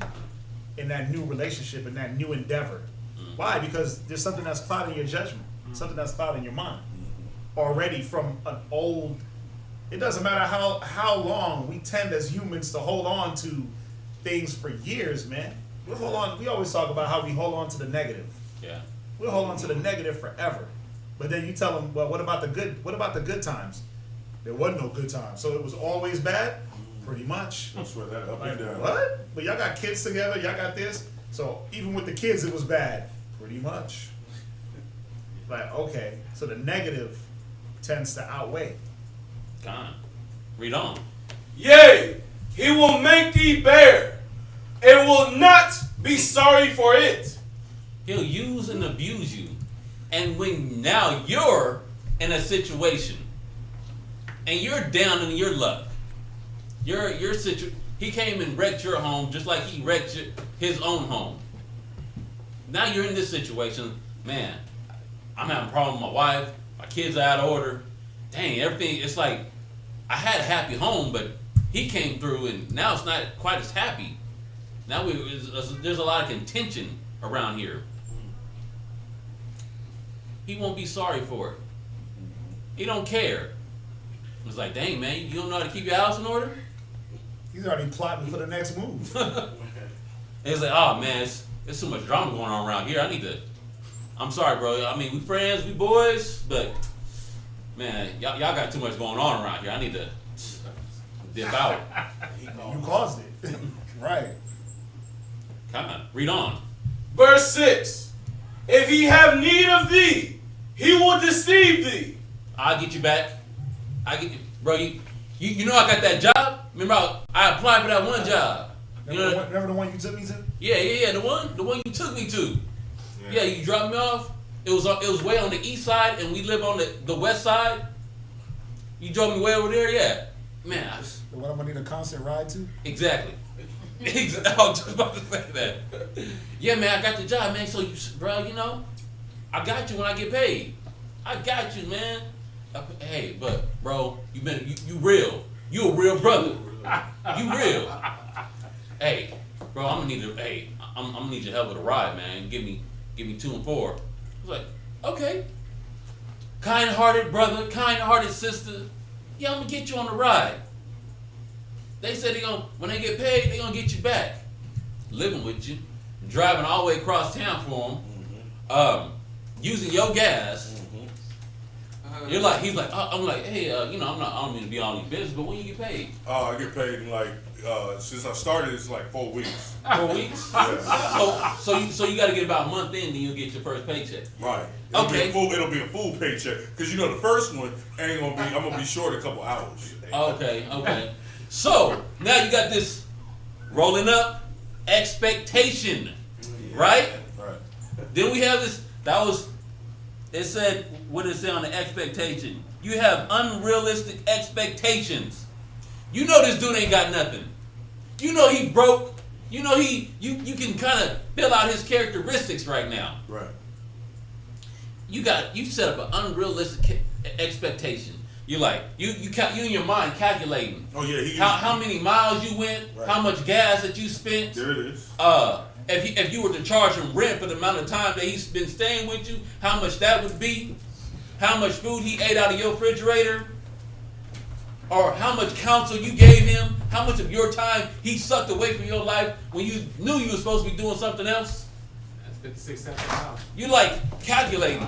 in that new relationship, in that new endeavor. Why? Because there's something that's clouding your judgment. something that's clouding in your mind already from an old. It doesn't matter how long we tend as humans to hold on to things for years, man. We hold on. We always talk about how we hold on to the negative. Yeah. We hold on to the negative forever. But then you tell them, well, what about the good? What about the good times? There wasn't no good times, so it was always bad. Pretty much. I swear that up Like, and down. what? But y'all got kids together. Y'all got this. So even with the kids, it was bad. Pretty much. Like, okay, so the negative tends to outweigh. Gone. Read on. Yea, he will make thee bear, and will not be sorry for it. He'll use and abuse you. And when now you're in a situation and you're down in your luck, he came and wrecked your home just like he wrecked his own home. Now you're in this situation, man, I'm having a problem with my wife, my kids are out of order. Dang, everything, it's like I had a happy home, but he came through and now it's not quite as happy. Now there's a lot of contention around here. He won't be sorry for it. He don't care. It's like, dang, man, you don't know how to keep your house in order? He's already plotting for the next move. It's like, oh, man, it's too much drama going on around here. I'm sorry, bro. I mean, we friends, we boys, but, man, y'all got too much going on around here. I need to dip out. You caused it. Right. Come on, read on. Verse 6. If he have need of thee, he will deceive thee. I'll get you back. I get you, bro. You know I got that job. Remember I applied for that one job. Remember the one you took me to? Yeah. The one you took me to. Yeah, you dropped me off. It was way on the east side, and we live on the west side. You drove me way over there. Yeah, man. The one I'm gonna need a constant ride to? Exactly. I was just about to say that. Yeah, man, I got the job, man. So, bro, I got you when I get paid. I got you, man. Hey, but bro, you real. You a real brother. You real. Hey, bro, I'm gonna need your help with a ride, man. Give me 2 and 4. I was like, okay. Kind-hearted brother, kind-hearted sister. Yeah, I'm gonna get you on the ride. They said when they get paid, they gonna get you back. Living with you, driving all the way across town for them, using your gas. He's like, I'm like, hey, I don't mean to be all these business, but when you get paid? Oh, I get paid in since I started, it's like 4 weeks. 4 weeks? Yeah. So you got to get about a month in, then you'll get your first paycheck. Right. Okay. It'll be a full paycheck because the first one I'm gonna be short a couple hours. Okay. So now you got this rolling up expectation, right? Right. Then we have this. It said, what did it say on the expectation? You have unrealistic expectations. You know this dude ain't got nothing. You know he broke. You know you can kind of fill out his characteristics right now. Right. You set up an unrealistic expectation. You in your mind calculating. Oh yeah. How many miles you went, right. How much gas that you spent. There it is. If you were to charge him rent for the amount of time that he's been staying with you, how much that would be, how much food he ate out of your refrigerator, or how much counsel you gave him, how much of your time he sucked away from your life when you knew you were supposed to be doing something else. That's 56 cents an hour. You calculating.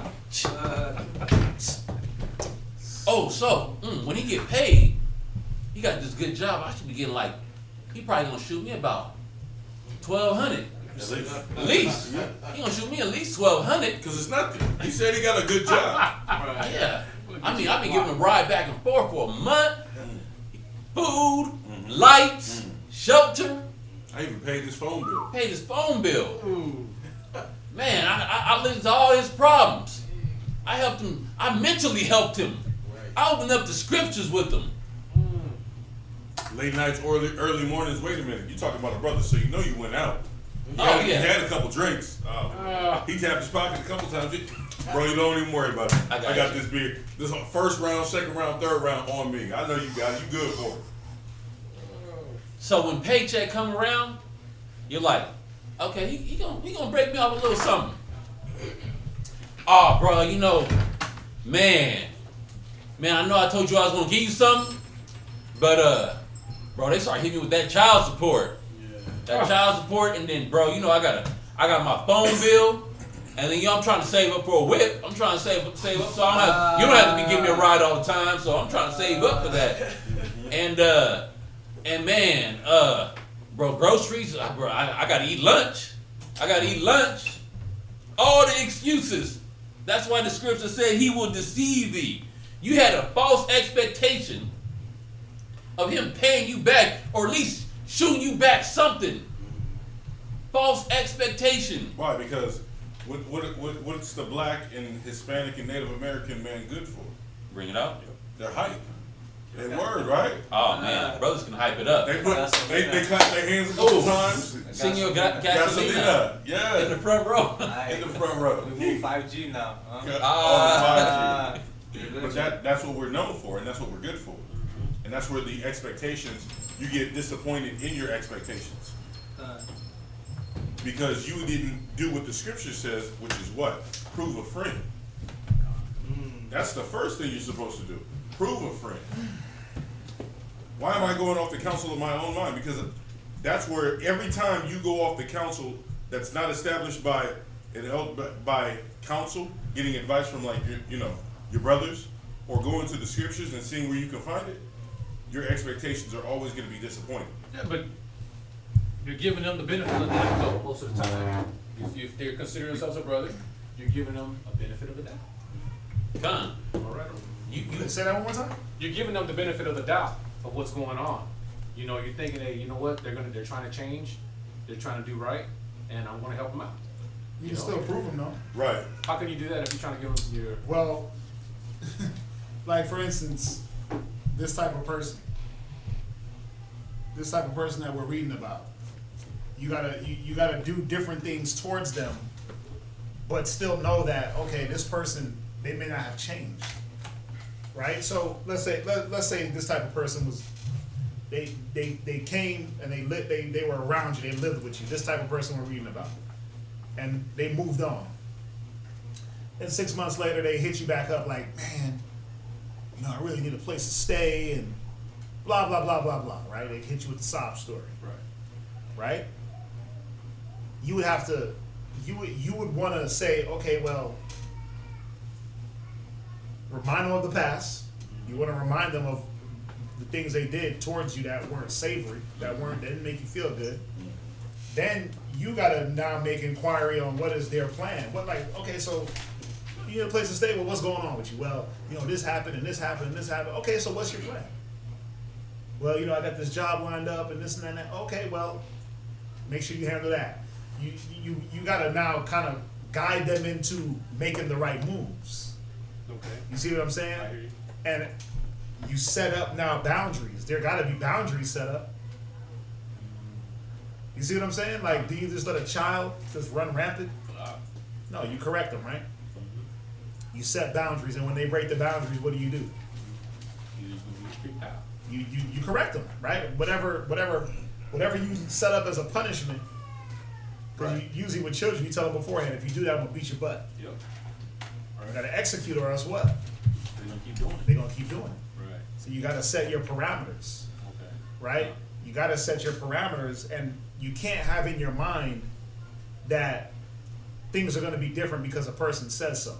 When he get paid, he got this good job. I should be getting he probably gonna shoot me about $1,200. At least. He gonna shoot me at least $1,200. Because it's nothing. He said he got a good job. Yeah. I mean, I've been giving him a ride back and forth for a month. Food, lights, shelter. I even paid his phone bill. Paid his phone bill. Man, I listened to all his problems. I helped him. I mentally helped him. I opened up the scriptures with him. Late nights, early mornings. Wait a minute. You talking about a brother, so you know you went out. He had a couple drinks. He tapped his pocket a couple times. Bro, you don't even worry about it. I got this beer. This first round, second round, third round on me. I know you got it. You good for it. So when paycheck come around, you're like, okay, he gonna break me off a little something. oh, bro, you know, man, I know I told you I was gonna give you something, but bro, they started hitting me with that child support. That child support, and then, bro, you know, I got my phone bill, and then, you know, I'm trying to save up for a whip. I'm trying to save up, so you don't have to be giving me a ride all the time. So I'm trying to save up for that. And man, bro, groceries, bro, I gotta eat lunch. All the excuses. That's why the scripture said he will deceive thee. You had a false expectation of him paying you back, or at least shooting you back something. False expectation. Why? Because what's the black and Hispanic and Native American man good for? Bring it out. They're hype. They word, right? Oh man, brothers can hype it up. They clap their hands a couple times. Sing your gasolina. Yeah. In the front row. In the front row. We move 5G now. But that's what we're known for, and that's what we're good for. And that's where the expectations, you get disappointed in your expectations. Because you didn't do what the scripture says, which is what? Prove a friend. That's the first thing you're supposed to do. Prove a friend. Why am I going off the counsel of my own mind? Because that's where every time you go off the counsel that's not established by counsel, getting advice from like your brothers, or going to the scriptures and seeing where you can find it, your expectations are always going to be disappointed. Yeah, but you're giving them the benefit of the doubt though, most of the time. If they're considering themselves a brother, you're giving them a benefit of the doubt. Con. All right. You say that one more time? You're giving them the benefit of the doubt of what's going on. You know, you're thinking, hey, you know what? They're trying to change. They're trying to do right, and I want to help them out. You can still prove them, though. Right. How can you do that if you're trying to give them your? Well, like for instance, this type of person that we're reading about, you gotta do different things towards them, but still know that, okay, this person, they may not have changed, right? So let's say this type of person was, they came and they were around you, they lived with you. This type of person we're reading about, and they moved on. And 6 months later, they hit you back up like, man, you know, I really need a place to stay, and blah blah blah blah blah. Right? They hit you with the sob story. Right? You would have to, you would want to say, okay, well, remind them of the past. You want to remind them of the things they did towards you that weren't savory, that didn't make you feel good. Then you gotta now make inquiry on what is their plan. What, like, okay, so you need a place to stay. Well, what's going on with you? Well, you know, this happened and this happened and this happened. Okay, so what's your plan? Well, you know, I got this job lined up and this and that. Okay, well, make sure you handle that. You gotta now kind of guide them into making the right moves. Okay. You see what I'm saying? I hear you. And you set up now boundaries. There gotta be boundaries set up. You see what I'm saying? Like, do you just let a child just run rampant? No, you correct them, right? You set boundaries, and when they break the boundaries, what do? You just move the street out. You correct them, right? Whatever you set up as a punishment. Because usually with children, you tell them beforehand, if you do that, I'm gonna beat your butt. Yep. Or you gotta execute, or else what? They're gonna keep doing it. They're gonna keep doing it. Right. So you gotta set your parameters, Okay. right? You gotta set your parameters, and you can't have in your mind that things are gonna be different because a person says so.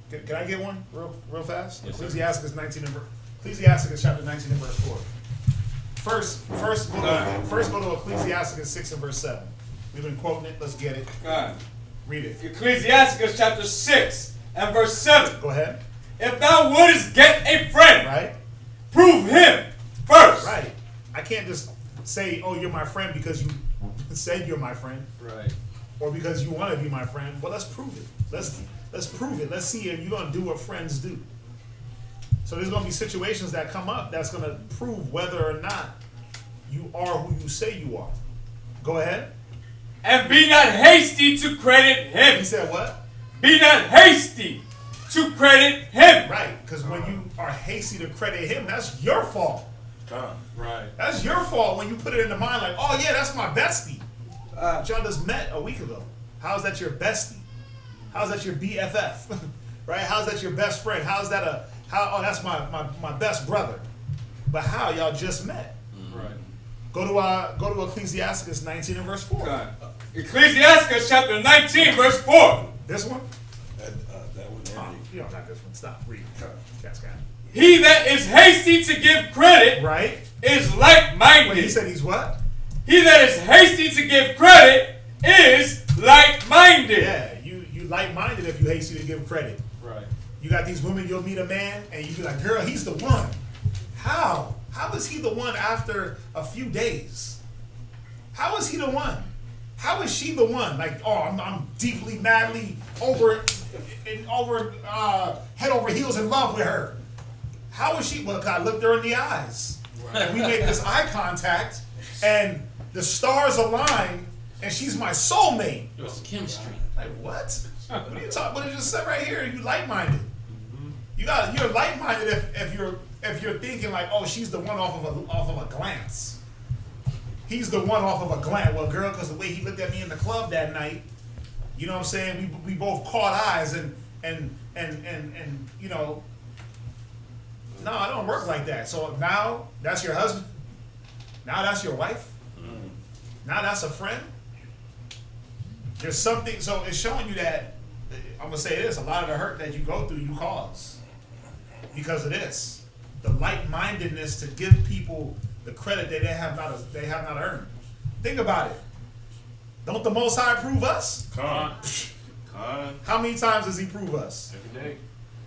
Can I get one real fast? Yes, sir. Ecclesiasticus chapter 19 and verse 4. First go to Ecclesiasticus 6 and verse 7. We've been quoting it. Let's get it. God. Read it. Ecclesiasticus chapter 6 and verse 7. Go ahead. If thou wouldest get a friend, Right? prove him first. Right. I can't just say, oh, you're my friend because you said you're my friend, Right. or because you want to be my friend. Well, let's prove it. Let's prove it. Let's see if you're gonna do what friends do. So there's gonna be situations that come up that's gonna prove whether or not you are who you say you are. Go ahead. And be not hasty to credit him. He said what? Be not hasty to credit him. Right, because when you are hasty to credit him, that's your fault. Right. That's your fault when you put it in the mind like, oh yeah, that's my bestie. But y'all just met a week ago. How is that your bestie? How's that your BFF? Right? How's that your best friend? How's that that's my best brother. But how? Y'all just met. Right. Go to Ecclesiasticus 19 and verse 4. Ecclesiasticus chapter 19, verse 4. This one? That one. You don't got this one. Stop. Read. Cascade. He that is hasty to give credit Right? is like-minded. Wait, he said he's what? He that is hasty to give credit is like-minded. Yeah, you light-minded if you hasty to give credit. Right. You got these women, you'll meet a man, and you be like, girl, he's the one. How? How is he the one after a few days? How is he the one? How is she the one? Like, oh, I'm deeply, madly head over heels in love with her. How is she? Well, I looked her in the eyes. Right. And we make this eye contact, and the stars align, and she's my soulmate. It was chemistry. Like, what? What are you talking? What did you just say right here? You light-minded. You're light-minded if you're thinking like, oh, she's the one off of a glance. He's the one off of a glance. Well, girl, because the way he looked at me in the club that night, you know what I'm saying? We both caught eyes and you know. No, I don't work like that. So now that's your husband. Now that's your wife. Now that's a friend. There's something. So it's showing you that. I'm gonna say this: a lot of the hurt that you go through, you cause because of this. The light-mindedness to give people the credit that they have not earned. Think about it. Don't the Most High prove us? Con. How many times does He prove us? Every day.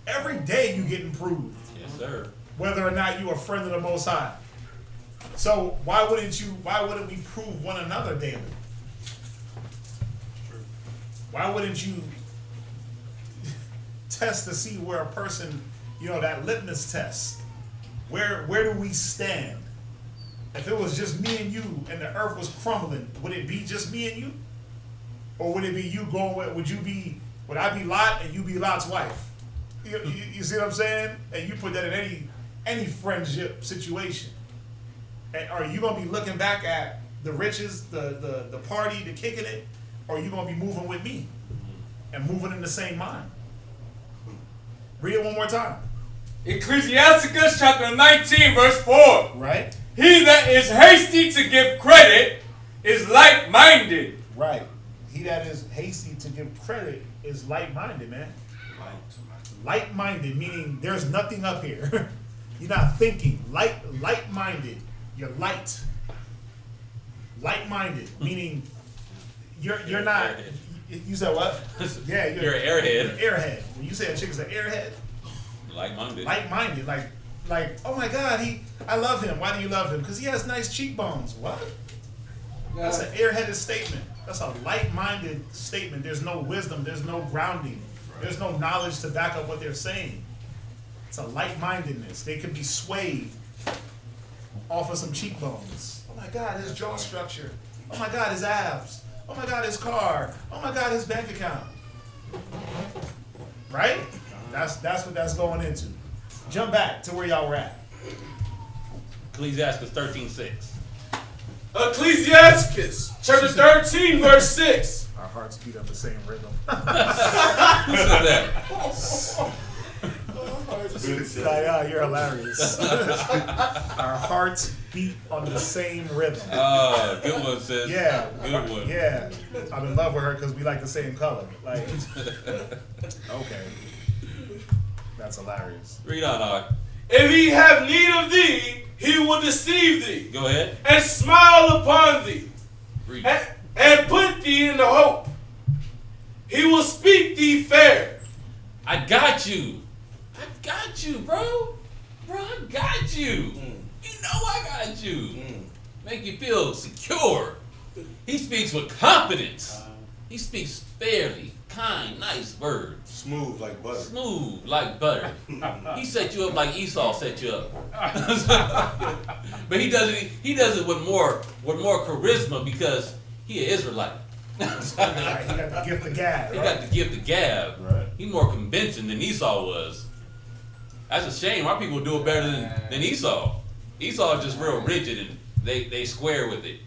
Every day you get improved. Yes, sir. Whether or not you are a friend of the Most High. So why wouldn't we prove one another daily? Why wouldn't you test to see where a person, you know, that litmus test, where do we stand? If it was just me and you and the earth was crumbling, would it be just me and you? Or would it be you going with, would I be Lot and you be Lot's wife? You see what I'm saying? And you put that in any friendship situation. And are you gonna be looking back at the riches, the party, the kicking it, or are you gonna be moving with me and moving in the same mind? Read it one more time. Ecclesiasticus chapter 19, verse 4. Right? He that is hasty to give credit is like-minded. Right. He that is hasty to give credit is light-minded, man. Light-minded, meaning there's nothing up here. You're not thinking. Light-minded. You're light. Light-minded, meaning you're not. You said what? Yeah, You're an airhead. You're an airhead. When you say a chick is an airhead, Like-minded. light-minded, like, oh my God, I love him. Why do you love him? Because he has nice cheekbones. What? That's an airheaded statement. That's a light-minded statement. There's no wisdom. There's no grounding. There's no knowledge to back up what they're saying. It's a light-mindedness. They can be swayed off of some cheekbones. Oh my God, his jaw structure. Oh my God, his abs. Oh my God, his car. Oh my God, his bank account. Right? That's what that's going into. Jump back to where y'all were at. Ecclesiasticus 13:6. Ecclesiasticus chapter 13, verse 6. Our hearts beat up the same rhythm. Who said that? You're hilarious. Our hearts beat on the same rhythm. Good one, sis. Yeah. Good one. Yeah. I'm in love with her because we like the same color. Like, okay. That's hilarious. Read on, Art. If he have need of thee, he will deceive thee, Go ahead. and smile upon thee, Read. and put thee in the hope. He will speak thee fair. I got you. I got you, bro. Bro, I got you. You know I got you. Make you feel secure. He speaks with confidence. He speaks fairly, kind, nice words. Smooth like butter. Smooth like butter. He set you up like Esau set you up. But he does it with more charisma because he an Israelite. Right, he got the gift of gab. He Right? got the gift of gab. Right. He more convincing than Esau was. That's a shame. Our people do it better than Esau. Esau is just real rigid and they square with it.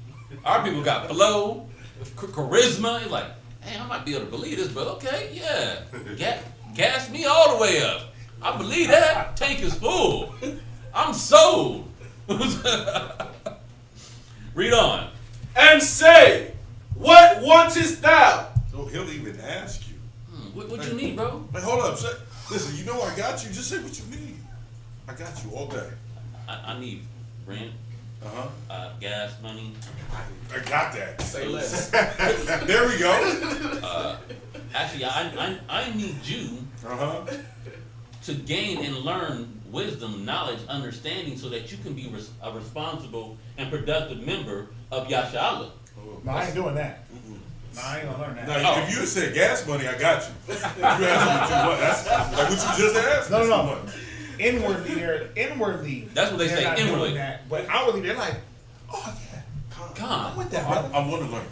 Our people got flow, charisma. Like, I might be able to believe this, but okay, yeah. Gas me all the way up. I believe that. Tank is full. I'm sold. Read on. And say, what wantest thou? So he'll even ask you. What you need, bro? Like, hold up. Listen, you know I got you. Just say what you need. I got you all day. I need rent, gas money. I got that. Say less. There we go. Actually, I need you to gain and learn wisdom, knowledge, understanding, so that you can be a responsible and productive member of Yashala. No, I ain't doing that. No, I ain't gonna learn that. Now, if you had said gas money, I got you. If you asked me what you want, that's like what you just asked. No. Inwardly, That's what they they're say, not inwardly. doing that, but outwardly, they're like, oh yeah, I'm with that, brother. I want to learn.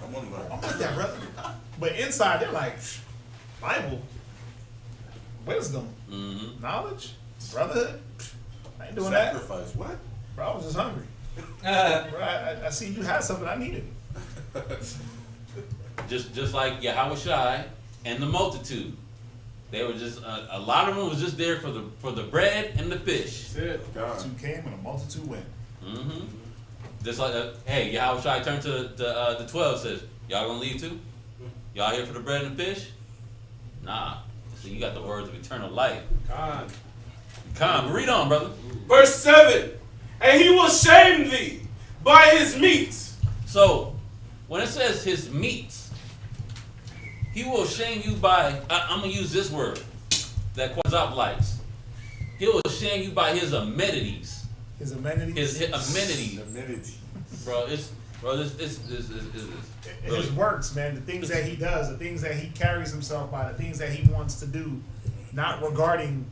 I'm with that, brother. But inside, they're like, Bible, wisdom, knowledge, brotherhood. I ain't doing Sacrifice. What? that. Bro, I was just hungry. Bro, I see you had something I needed. Just like Yahushai and the multitude. They were just a lot of them was just there for the bread and the fish. Two came and a multitude went. Just like hey, Yahushai turned to the 12, says, y'all gonna leave too? Y'all here for the bread and the fish? Nah. So you got the words of eternal life. Come, read on, brother. Verse 7. And he will shame thee by his meats. So when it says his meats, he will shame you by, I'm going to use this word that Quazop likes. He will shame you by his amenities. His amenities? His amenities. Bro, this. His works, man, the things that he does, the things that he carries himself by, the things that he wants to do, not regarding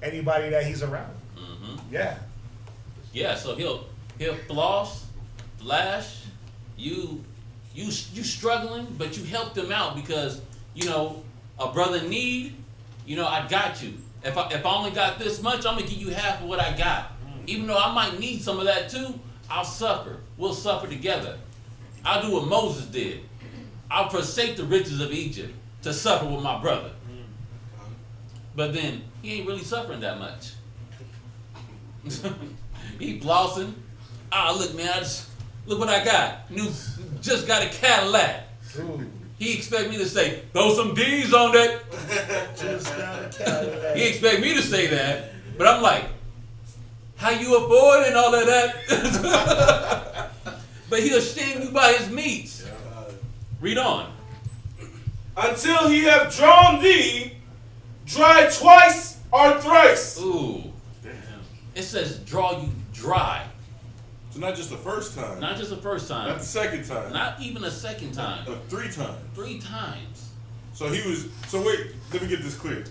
anybody that he's around. Yeah. Yeah, so he'll floss, flash, you struggling, but you help them out because, a brother in need, I got you. If I only got this much, I'm gonna give you half of what I got. Even though I might need some of that too, I'll suffer. We'll suffer together. I'll do what Moses did. I'll forsake the riches of Egypt to suffer with my brother. But then he ain't really suffering that much. He flossing. Look, man, look what I got. Just got a Cadillac. Ooh. He expect me to say, throw some D's on that. Just got a Cadillac. He expect me to say that, but I'm like, how you affording all of that? But he'll shame you by his meats. Read on. Until he have drawn thee dry twice or thrice. Ooh. It says draw you dry. So not just the first time. Not just the first time. Not the second time. Not even a second time. 3 times. 3 times. So wait, let me get this clear.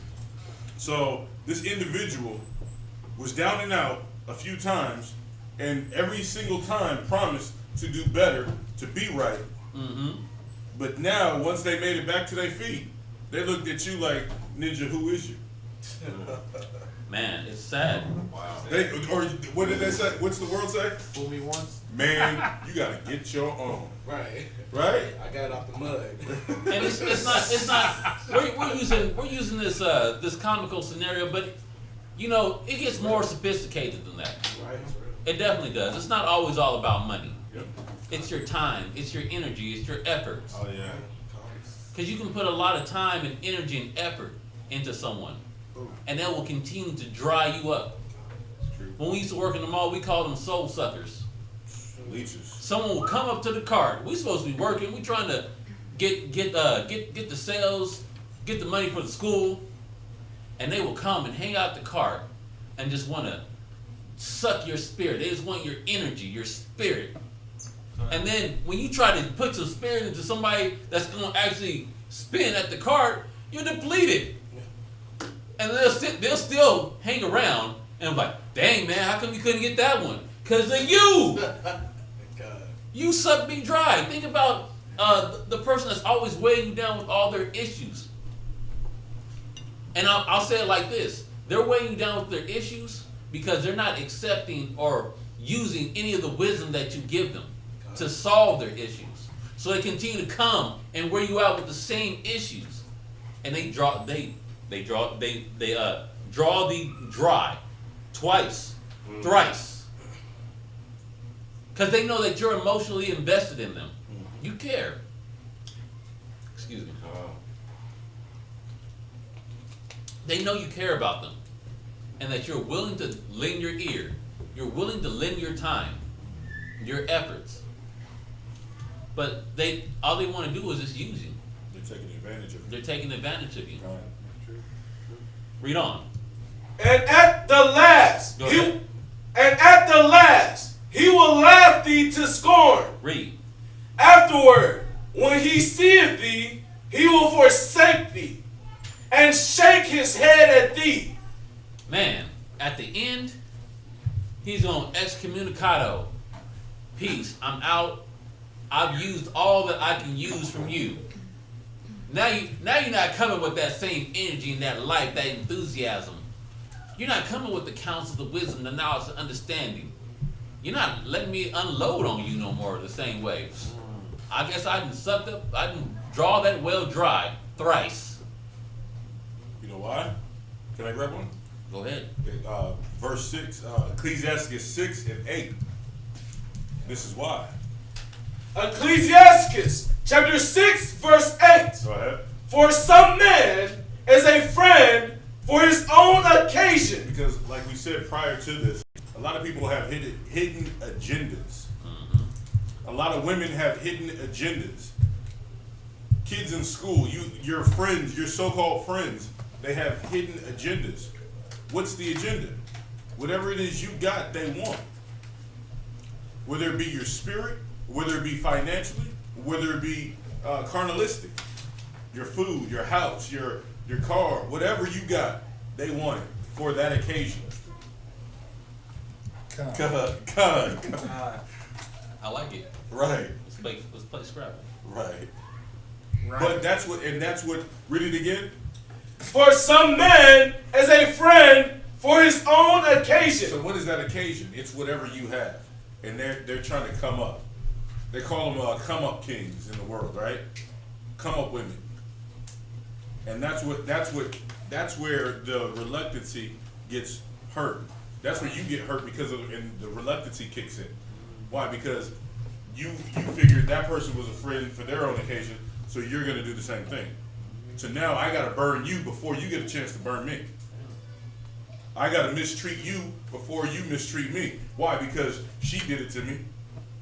So this individual was down and out a few times, and every single time promised to do better, to be right. But now, once they made it back to their feet, they looked at you like, Ninja, who is you? Man, it's sad. Wow. Or what did they say? What's the world say? Fool me once. Man, you gotta get your own. Right. Right? I got it off the mud. And it's not. We're using this comical scenario, but it gets more sophisticated than that. Right. It definitely does. It's not always all about money. Yep. It's your time. It's your energy. It's your efforts. Oh yeah. Because you can put a lot of time and energy and effort into someone, and that will continue to dry you up. When we used to work in the mall, we called them soul suckers. Leeches. Someone will come up to the cart. We supposed to be working. We trying to get the sales, get the money for the school, and they will come and hang out the cart and just want to suck your spirit. They just want your energy, your spirit. And then when you try to put some spirit into somebody that's going to actually spin at the cart, you're depleted. And they'll still hang around and be like, dang man, how come you couldn't get that one? Because of you. You suck me dry. Think about the person that's always weighing you down with all their issues. And I'll say it like this. They're weighing you down with their issues because they're not accepting or using any of the wisdom that you give them to solve their issues. So they continue to come and wear you out with the same issues, and they draw thee dry twice, thrice, because they know that you're emotionally invested in them. You care. Excuse me. They know you care about them, and that you're willing to lend your ear. You're willing to lend your time, your efforts. But all they want to do is just use you. They're taking advantage of you. They're taking advantage of you. Right. Read on. And at the last, Go ahead. he will laugh thee to scorn. Read. Afterward, when he seeth thee, he will forsake thee, and shake his head at thee. Man, at the end, he's going excommunicado. Peace. I'm out. I've used all that I can use from you. Now you're not coming with that same energy and that life, that enthusiasm. You're not coming with the counsel, the wisdom, the knowledge, the understanding. You're not letting me unload on you no more the same way. I guess I didn't draw that well dry thrice. You know why? Can I grab one? Go ahead. Verse 6, Ecclesiasticus 6 and 8. This is why. Ecclesiasticus chapter 6 verse 8. Go ahead. For some man is a friend for his own occasion. Because, like we said prior to this, a lot of people have hidden agendas. A lot of women have hidden agendas. Kids in school, your friends, your so-called friends, they have hidden agendas. What's the agenda? Whatever it is you got, they want. Whether it be your spirit, whether it be financially, whether it be carnalistic, your food, your house, your car, whatever you got, they want it for that occasion. God. I like it. Right. Let's play Scrabble. Right. But that's what, read it again. For some man is a friend for his own occasion. So what is that occasion? It's whatever you have. And they're trying to come up. They call them come up kings in the world, right? Come up women. And that's where the reluctancy gets hurt. That's where you get hurt and the reluctancy kicks in. Why? Because you figured that person was a friend for their own occasion, so you're gonna do the same thing. So now I gotta burn you before you get a chance to burn me. I gotta mistreat you before you mistreat me. Why? Because she did it to me,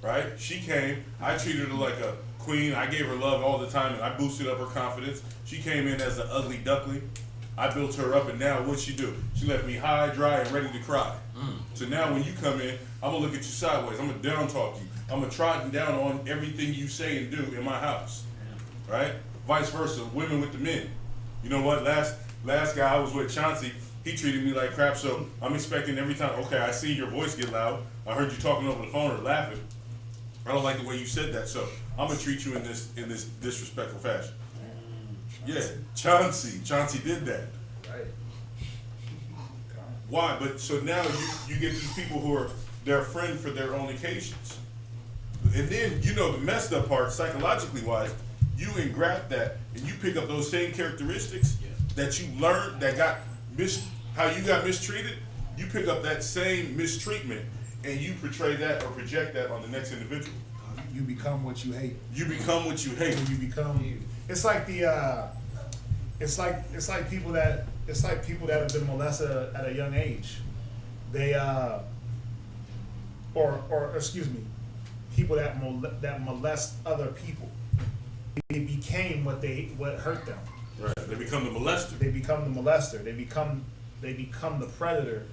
right? She came, I treated her like a queen, I gave her love all the time, and I boosted up her confidence. She came in as an ugly duckling. I built her up, and now what'd she do? She left me high, dry, and ready to cry. So now when you come in, I'm gonna look at you sideways. I'm gonna down talk you. I'm gonna trot down on everything you say and do in my house, right? Vice versa, women with the men. You know what? Last guy I was with, Chauncey, he treated me like crap. So I'm expecting every time. Okay, I see your voice get loud. I heard you talking over the phone or laughing. I don't like the way you said that. So I'm gonna treat you in this disrespectful fashion. Yeah, Chauncey did that. Right. Why? But so now you get these people who are their friend for their own occasions. And then, the messed up part, psychologically wise, you engraft that and you pick up those same characteristics that you learned how you got mistreated, you pick up that same mistreatment and you portray that or project that on the next individual. You become what you hate. You become what you hate. You become. It's like it's like people that have been molested at a young age. They people that molest other people. They became what hurt them. Right. They become the molester. They become the molester. They become the predator.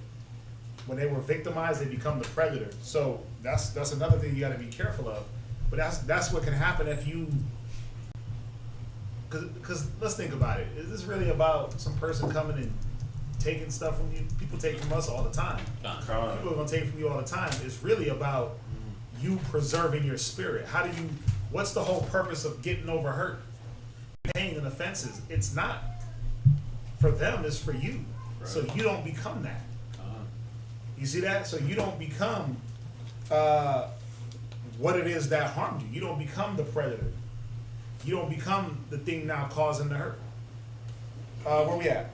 When they were victimized, they become the predator. So that's another thing you got to be careful of. But that's what can happen if you. Because let's think about it. Is this really about some person coming and taking stuff from you? People take from us all the time. People are gonna take from you all the time. It's really about you preserving your spirit. What's the whole purpose of getting over hurt, pain, and offenses? It's not for them, it's for you. Right. So you don't become that. You see that? So you don't become what it is that harmed you. You don't become the predator. You don't become the thing now causing the hurt. Where we at?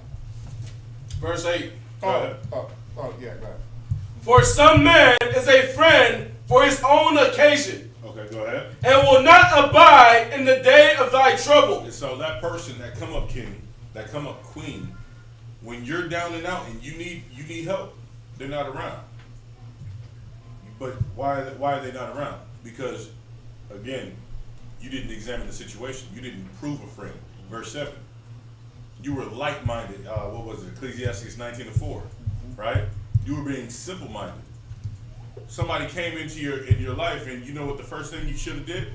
Verse 8. Yeah, go ahead. For some man is a friend for his own occasion, Okay, go ahead. and will not abide in the day of thy trouble. And so that person that come up king, that come up queen, when you're down and out and you need help, they're not around. But why are they not around? Because again, you didn't examine the situation. You didn't prove a friend. Verse 7. You were like-minded. What was it? Ecclesiasticus 19:4, right? You were being simple-minded. Somebody came into your life, and you know what the first thing you should have did?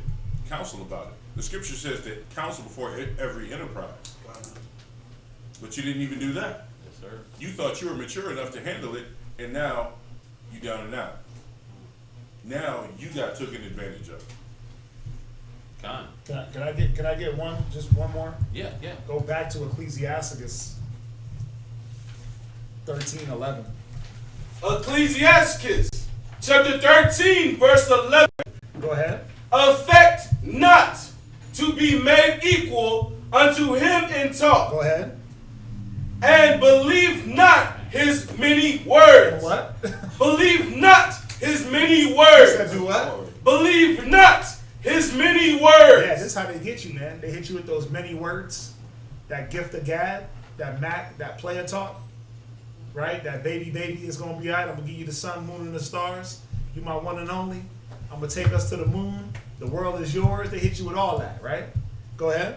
Counsel about it. The scripture says that counsel before every enterprise. But you didn't even do that. Yes, sir. You thought you were mature enough to handle it, and now you down and out. Now you got taken advantage of. Con. Can I get just one more? Yeah. Go back to Ecclesiasticus 13:11. Ecclesiasticus chapter 13, verse 11. Go ahead. Affect not to be made equal unto him in talk, Go ahead. and believe not his many words. What? Believe not his many Said words. do what? Believe not his many Yeah, words. this is how they get you, man. They hit you with those many words, that gift of gad, that player talk, right? That baby is gonna be alright. I'm gonna give you the sun, moon, and the stars. You my one and only. I'm gonna take us to the moon. The world is yours. They hit you with all that, right? Go ahead.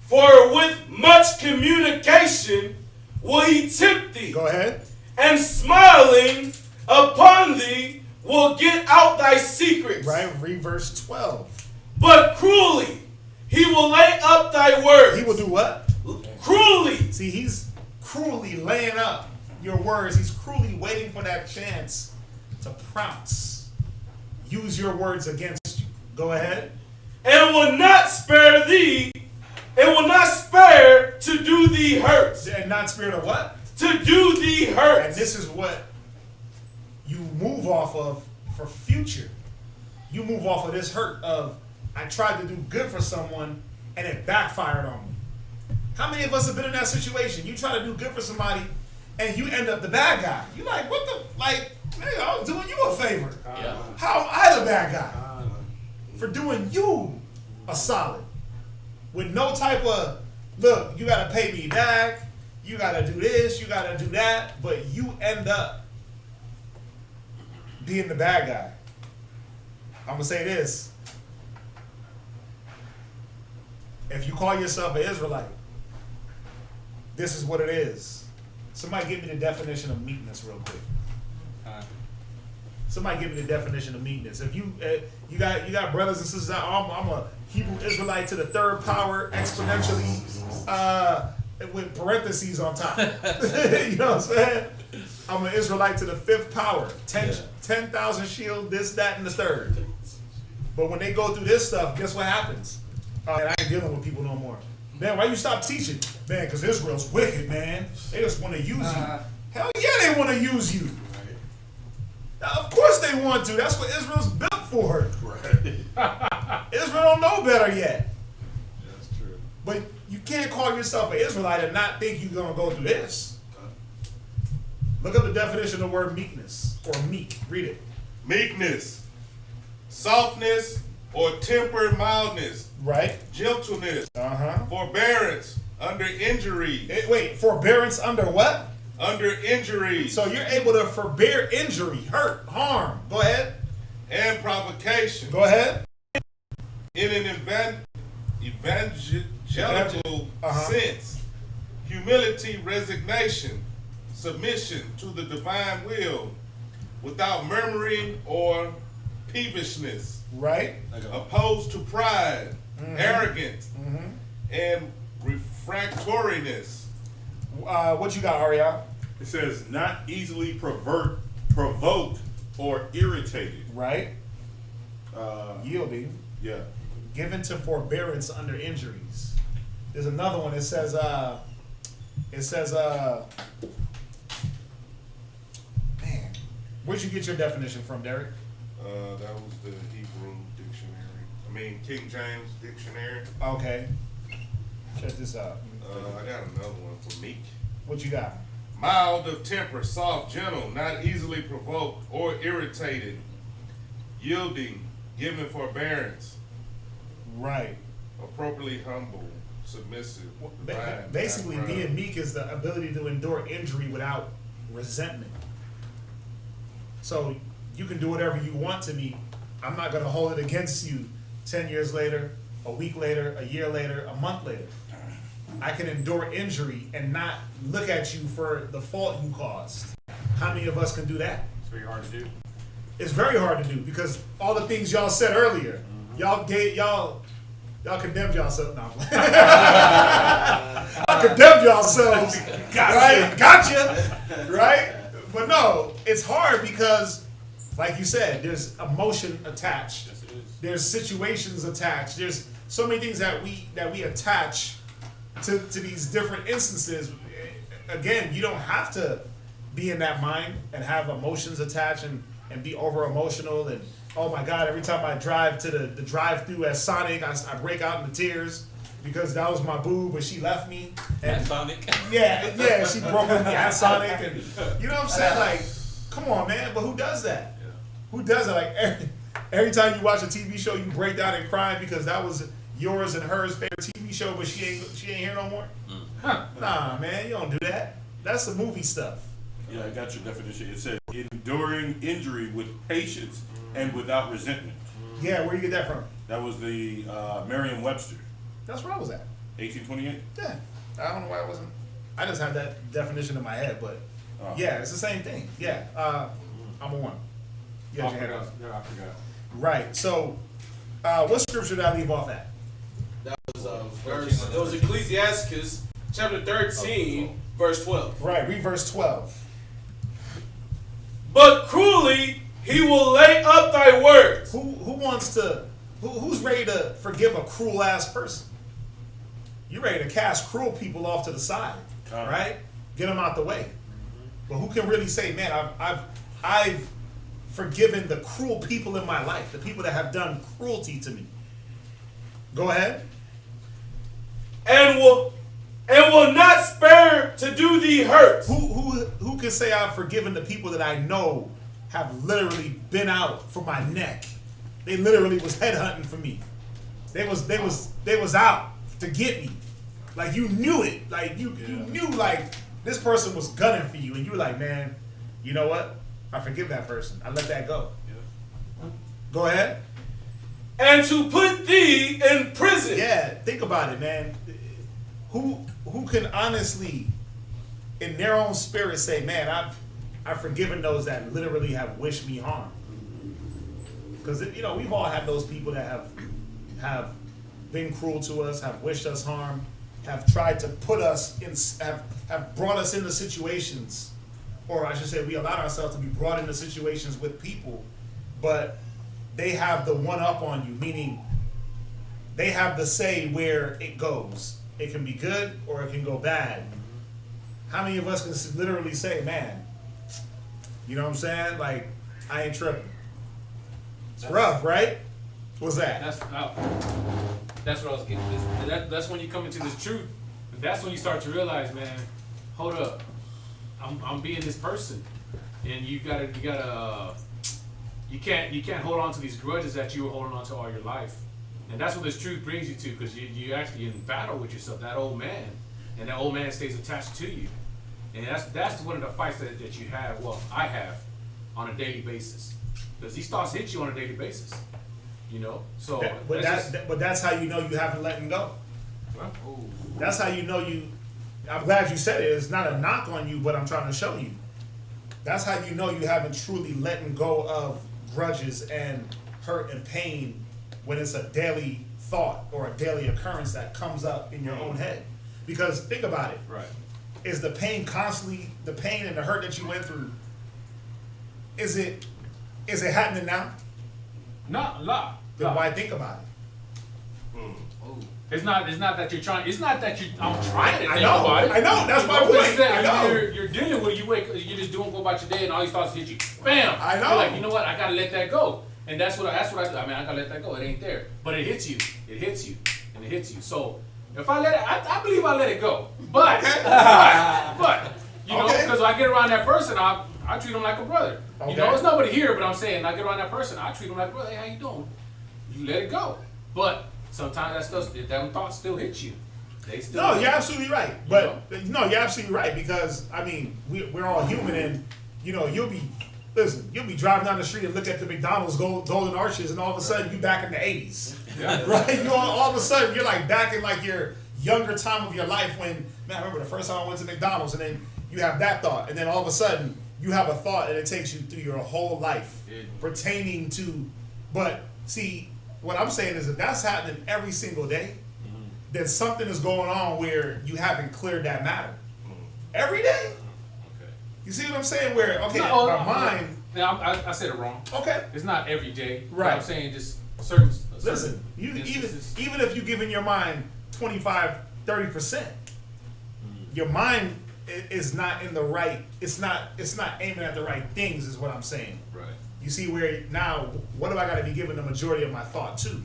For with much communication will he tempt thee, Go ahead. and smiling upon thee will get out thy secrets. Right. Read verse 12. But cruelly he will lay up thy words. He will do what? Cruelly. See, he's cruelly laying up your words. He's cruelly waiting for that chance to pounce. Use your words against you. Go ahead. And will not spare thee, and will not spare to do thee hurt. And not spirit of what? To do thee hurt. And this is what you move off of for future. You move off of this hurt of, I tried to do good for someone and it backfired on me. How many of us have been in that situation? You try to do good for somebody and you end up the bad guy. You're like, what the, like, hey, I was doing you a favor. Yeah. How am I the bad guy? For doing you a solid. With no type of, look, you gotta pay me back, you gotta do this, you gotta do that, but you end up being the bad guy. I'm gonna say this. If you call yourself an Israelite, this is what it is. Somebody give me the definition of meekness real quick. Somebody give me the definition of meekness. If you you got brothers and sisters out, I'm a Hebrew Israelite to the third power exponentially, with parentheses on top. You know what I'm saying? I'm an Israelite to the fifth power. 10,000 shield, this, that, and the third. But when they go through this stuff, guess what happens? I ain't dealing with people no more. Man, why you stop teaching? Man, because Israel's wicked, man. They just want to use you. Hell yeah, they want to use you. Now, of course they want to. That's what Israel's built for. Israel don't know better yet. That's true. But you can't call yourself an Israelite and not think you're going to go through this. Look up the definition of the word meekness, or meek. Read it. Meekness, softness or tempered mildness, Right? gentleness, Uh-huh. forbearance under injury, Wait, forbearance under what? under injuries, So you're able to forbear injury, hurt, harm. Go ahead. and provocation. Go ahead. In an evangelical Uh-huh. sense, humility, resignation, submission to the divine will, without murmuring or peevishness, Right? opposed to pride, arrogance, and refractoriness. What you got, Ariel? It says not easily provoked or irritated. Right? Yielding. Yeah. Given to forbearance under injuries. There's another one. It says, man, where'd you get your definition from, Derek? That was the Hebrew dictionary. I mean, King James dictionary. Okay. Check this out. I got another one for meek. What you got? Mild of temper, soft, gentle, not easily provoked or irritated, yielding, giving forbearance, Right. appropriately humble, submissive, divine, Basically, not proud. being meek is the ability to endure injury without resentment. So you can do whatever you want to me. I'm not going to hold it against you 10 years later, a week later, a year later, a month later. I can endure injury and not look at you for the fault you caused. How many of us can do that? It's very hard to do. It's very hard to do because all the things y'all said earlier, y'all condemned yourselves. No, y'all condemned yourselves. Right? Gotcha. Right? But no, it's hard because, like you said, there's emotion attached. Yes, it is. There's situations attached. There's so many things that we attach to these different instances. Again, you don't have to be in that mind and have emotions attached and be over emotional and oh my God, every time I drive to the drive-through at Sonic, I break out into tears because that was my boo, but she left me. And Sonic. yeah, she broke with me at Sonic, and you know what I'm saying? Like, come on, man, but who does that? Yeah. Who does it? Like every time you watch a TV show, you break down and cry because that was yours and hers favorite TV show, but she ain't here no more. Nah, man, you don't do that. That's the movie stuff. Yeah, I got your definition. It says enduring injury with patience and without resentment. Yeah, where you get that from? That was the Merriam-Webster, That's where I was at. 1828. Yeah, I don't know why I wasn't. I just had that definition in my head, but yeah, it's the same thing. Yeah, I'm a one. You had your hand up. I forgot. Right. So, what scripture did I leave off at? That was verse. It was Ecclesiasticus chapter 13, verse 12. Right. Read verse 12. But cruelly he will lay up thy words. Who wants to? Who's ready to forgive a cruel ass person? You're ready to cast cruel people off to the side, right? Get them out the way. But who can really say, man, I've forgiven the cruel people in my life, the people that have done cruelty to me. Go ahead. And will not spare to do thee hurt. Who can say I've forgiven the people that I know have literally been out for my neck? They literally was headhunting for me. They was out to get me. Like you knew it. Like you knew like this person was gunning for you, and you were like, man, you know what? I forgive that person. I let that go. Yeah. Go ahead. And to put thee in prison. Yeah, think about it, man. Who can honestly, in their own spirit, say, man, I've forgiven those that literally have wished me harm. Because we've all had those people that have been cruel to us, have wished us harm, have tried to put us in, have brought us into situations, or I should say, we allowed ourselves to be brought into situations with people, but they have the one up on you, meaning they have the say where it goes. It can be good or it can go bad. How many of us can literally say, man, you know what I'm saying? Like, I ain't tripping. It's rough, right? What's that? That's what I was getting. That's when you come into this truth. And that's when you start to realize, man, hold up, I'm being this person, and you can't hold on to these grudges that you were holding on to all your life. And that's what this truth brings you to, because you actually in battle with yourself, that old man, and that old man stays attached to you. And that's one of the fights that you have. Well, I have on a daily basis, because these thoughts hit you on a daily basis. So But that's how you know you haven't let him go. That's how you know you. I'm glad you said it. It's not a knock on you, but I'm trying to show you. That's how you know you haven't truly let go of grudges and hurt and pain when it's a daily thought or a daily occurrence that comes up in your own head. Because think about it. Right. Is the pain constantly, the pain and the hurt that you went through, is it happening now? No. Then why think about it? It's not that you're trying. It's not that I'm trying to think know. about it. I know. That's my point. I know. You're dealing with it. You just go about your day, and all these thoughts hit you. Bam. I know. You're like, you know what? I gotta let that go. And that's what I do. I mean, I gotta let that go. It ain't there, but it hits you. It hits you, and it hits you. So if I let it, I believe I let it go. But you know, because when I get around that person, I treat them like a brother. You know, there's nobody here, but I'm saying I get around that person, I treat them like a brother. Hey, how you doing? You let it go. But sometimes that thoughts still hit you. They still. No, you're absolutely right. But no, you're absolutely right because I mean we're all human, and you know you'll be driving down the street and look at the McDonald's golden arches, and all of a sudden you back in the '80s, right? You all of a sudden you're like back in like your younger time of your life when man, I remember the first time I went to McDonald's, and then you have that thought, and then all of a sudden you have a thought, and it takes you through your whole life pertaining to. But see, what I'm saying is if that's happening every single day, then something is going on where you haven't cleared that matter every day. You see what I'm saying? Where my mind. Now I said it wrong. Okay. It's not every day. Right. I'm saying just certain. Listen, even if you give in your mind 25-30%, your mind is not in the right. It's not aiming at the right things. Is what I'm saying. Right. You see where now? What do I got to be giving the majority of my thought to?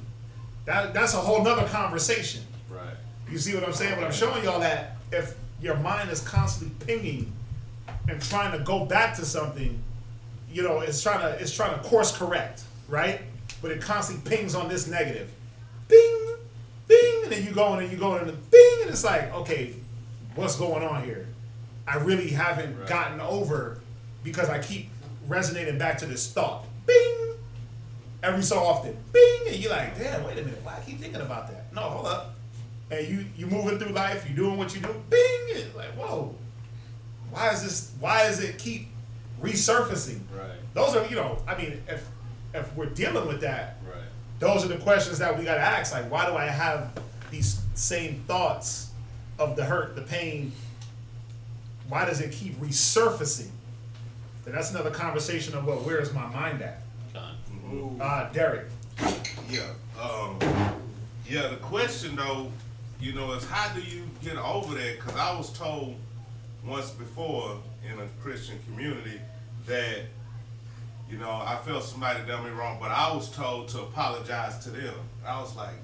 That's a whole nother conversation. Right. You see what I'm saying? But I'm showing y'all that if your mind is constantly pinging and trying to go back to something, you know, it's trying to course correct, right? But it constantly pings on this negative, bing, bing, and then you go and bing, and it's like, okay, what's going on here? I really haven't gotten over because I keep resonating back to this thought, bing, every so often, bing, and you're like, damn, wait a minute, why I keep thinking about that? No, hold up. And you moving through life, you doing what you do, bing, and like, whoa. Why is it keep resurfacing? Right. Those are, you know, I mean, if we're dealing with that, Right. those are the questions that we got to ask. Like, why do I have these same thoughts of the hurt, the pain? Why does it keep resurfacing? And that's another conversation of, well, where is my mind at? Derek. Yeah, the question though, you know, is how do you get over that? Because I was told once before in a Christian community that, you know, I felt somebody done me wrong, but I was told to apologize to them. I was like,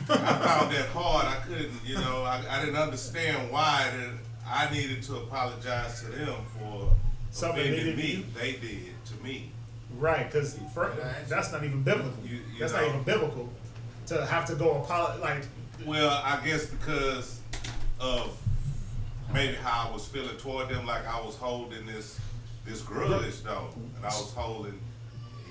I found that hard. I couldn't, you know, I didn't understand why that I needed to apologize to them for Something offending they did to me. you? They did to me. Right, because that's not even biblical. That's not even biblical to have to go apologize. Like, well, I guess because of maybe how I was feeling toward them, like I was holding this grudge though, and I was holding,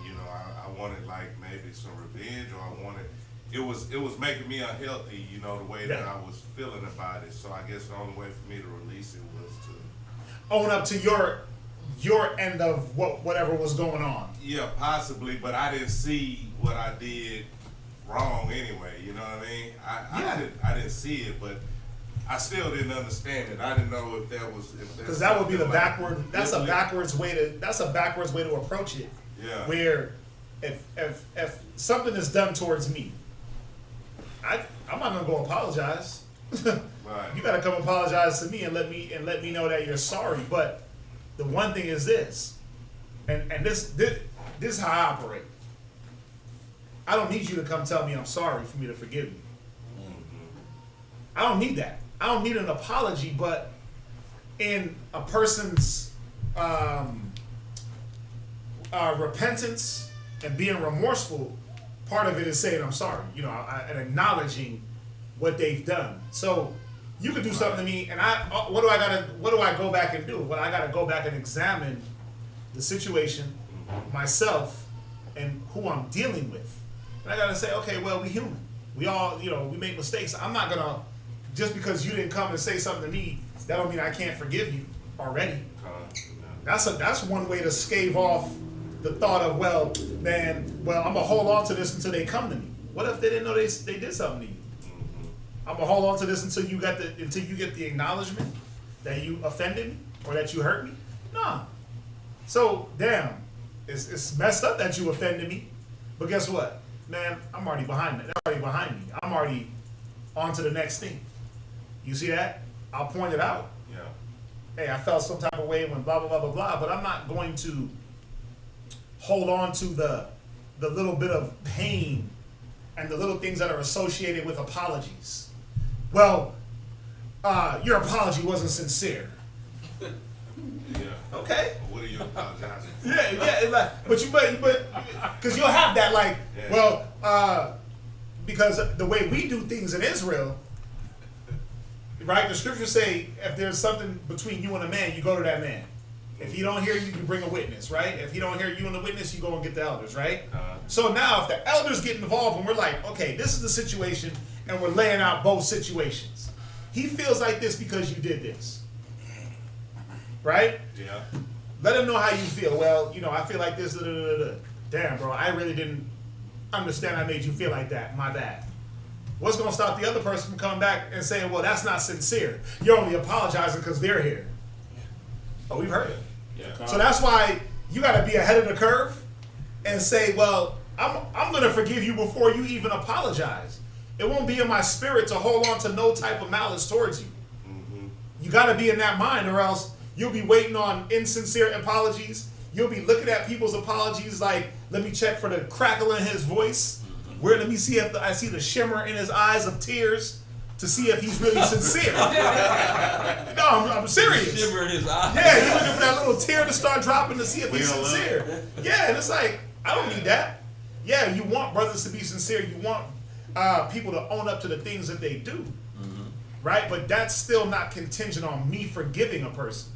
you know, I wanted like maybe some revenge, or I wanted. It was making me unhealthy, you know, the way that I was feeling about it. So I guess the only way for me to release it was to own up to your end of whatever was going on. Yeah, possibly, but I didn't see what I did wrong anyway. You know what I mean? I didn't see it, but I still didn't understand it. I didn't know if that was because that would be the backward. That's a backwards way to approach it. Yeah. Where if something is done towards me, I'm not gonna go apologize. Right. You gotta come apologize to me and let me know that you're sorry. But the one thing is this, and this is how I operate. I don't need you to come tell me I'm sorry for me to forgive you. I don't need that. I don't need an apology, but in a person's repentance and being remorseful, part of it is saying I'm sorry, you know, and acknowledging what they've done. So you could do something to me, and what do I go back and do? Well, I got to go back and examine the situation, myself, and who I'm dealing with. And I got to say, okay, well, we human. We all, you know, we make mistakes. I'm not gonna, just because you didn't come and say something to me, that don't mean I can't forgive you already. That's one way to stave off the thought of, well, man, I'm gonna hold on to this until they come to me. What if they didn't know they did something to you? I'm gonna hold on to this until you get the acknowledgement that you offended me or that you hurt me. No. So damn, it's messed up that you offended me, but guess what, man? I'm already behind me. I'm already on to the next thing. You see that? I'll point it out. Yeah. Hey, I felt some type of way when blah blah blah blah blah, but I'm not going to hold on to the little bit of pain and the little things that are associated with apologies. Well, your apology wasn't sincere. Yeah. Okay. What are you apologizing? Yeah, like, but because you'll have that, like, Yeah. well, because the way we do things in Israel, right? The scriptures say if there's something between you and a man, you go to that man. If he don't hear you, you bring a witness, right? If he don't hear you and the witness, you go and get the elders, right? So now, if the elders get involved and we're like, okay, this is the situation, and we're laying out both situations. He feels like this because you did this, right? Yeah. Let him know how you feel. Well, I feel like this. Damn, bro, I really didn't understand I made you feel like that. My bad. What's going to stop the other person from coming back and saying, well, that's not sincere. You're only apologizing because they're here. Oh, we've heard it. Yeah. So that's why you got to be ahead of the curve and say, well, I'm going to forgive you before you even apologize. It won't be in my spirit to hold on to no type of malice towards you. Mm-hmm. You got to be in that mind, or else you'll be waiting on insincere apologies. You'll be looking at people's apologies like, let me check for the crackle in his voice. Let me see if I see the shimmer in his eyes of tears to see if he's really sincere. No, I'm serious. Shimmer in his eyes. Yeah, you're looking for that little tear to start dropping to see if he's sincere. Yeah, and it's like, I don't need that. Yeah, you want brothers to be sincere. You want people to own up to the things that they do. Right? But that's still not contingent on me forgiving a person.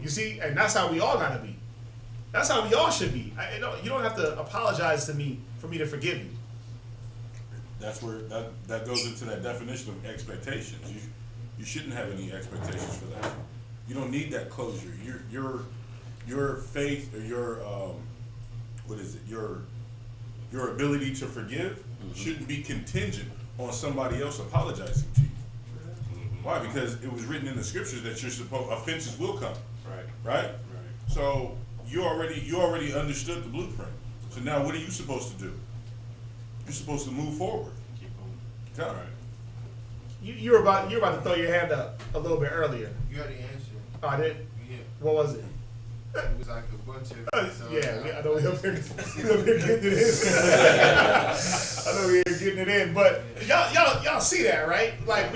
You see? And that's how we all got to be. That's how we all should be. You don't have to apologize to me for me to forgive you. That's where that goes into that definition of expectations. You shouldn't have any expectations for that. You don't need that closure. Your faith or your ability to forgive shouldn't be contingent on somebody else apologizing to you. Why? Because it was written in the scriptures that offenses will come. Right? So you already understood the blueprint. So now what are you supposed to do? You're supposed to move forward. Keep on. Okay. You were about to throw your hand up a little bit earlier. You already answered. Oh, I did? Yeah. What was it? It was like a bunch of. I know we up here getting it in. I know we're getting it in, but y'all see that, right? Like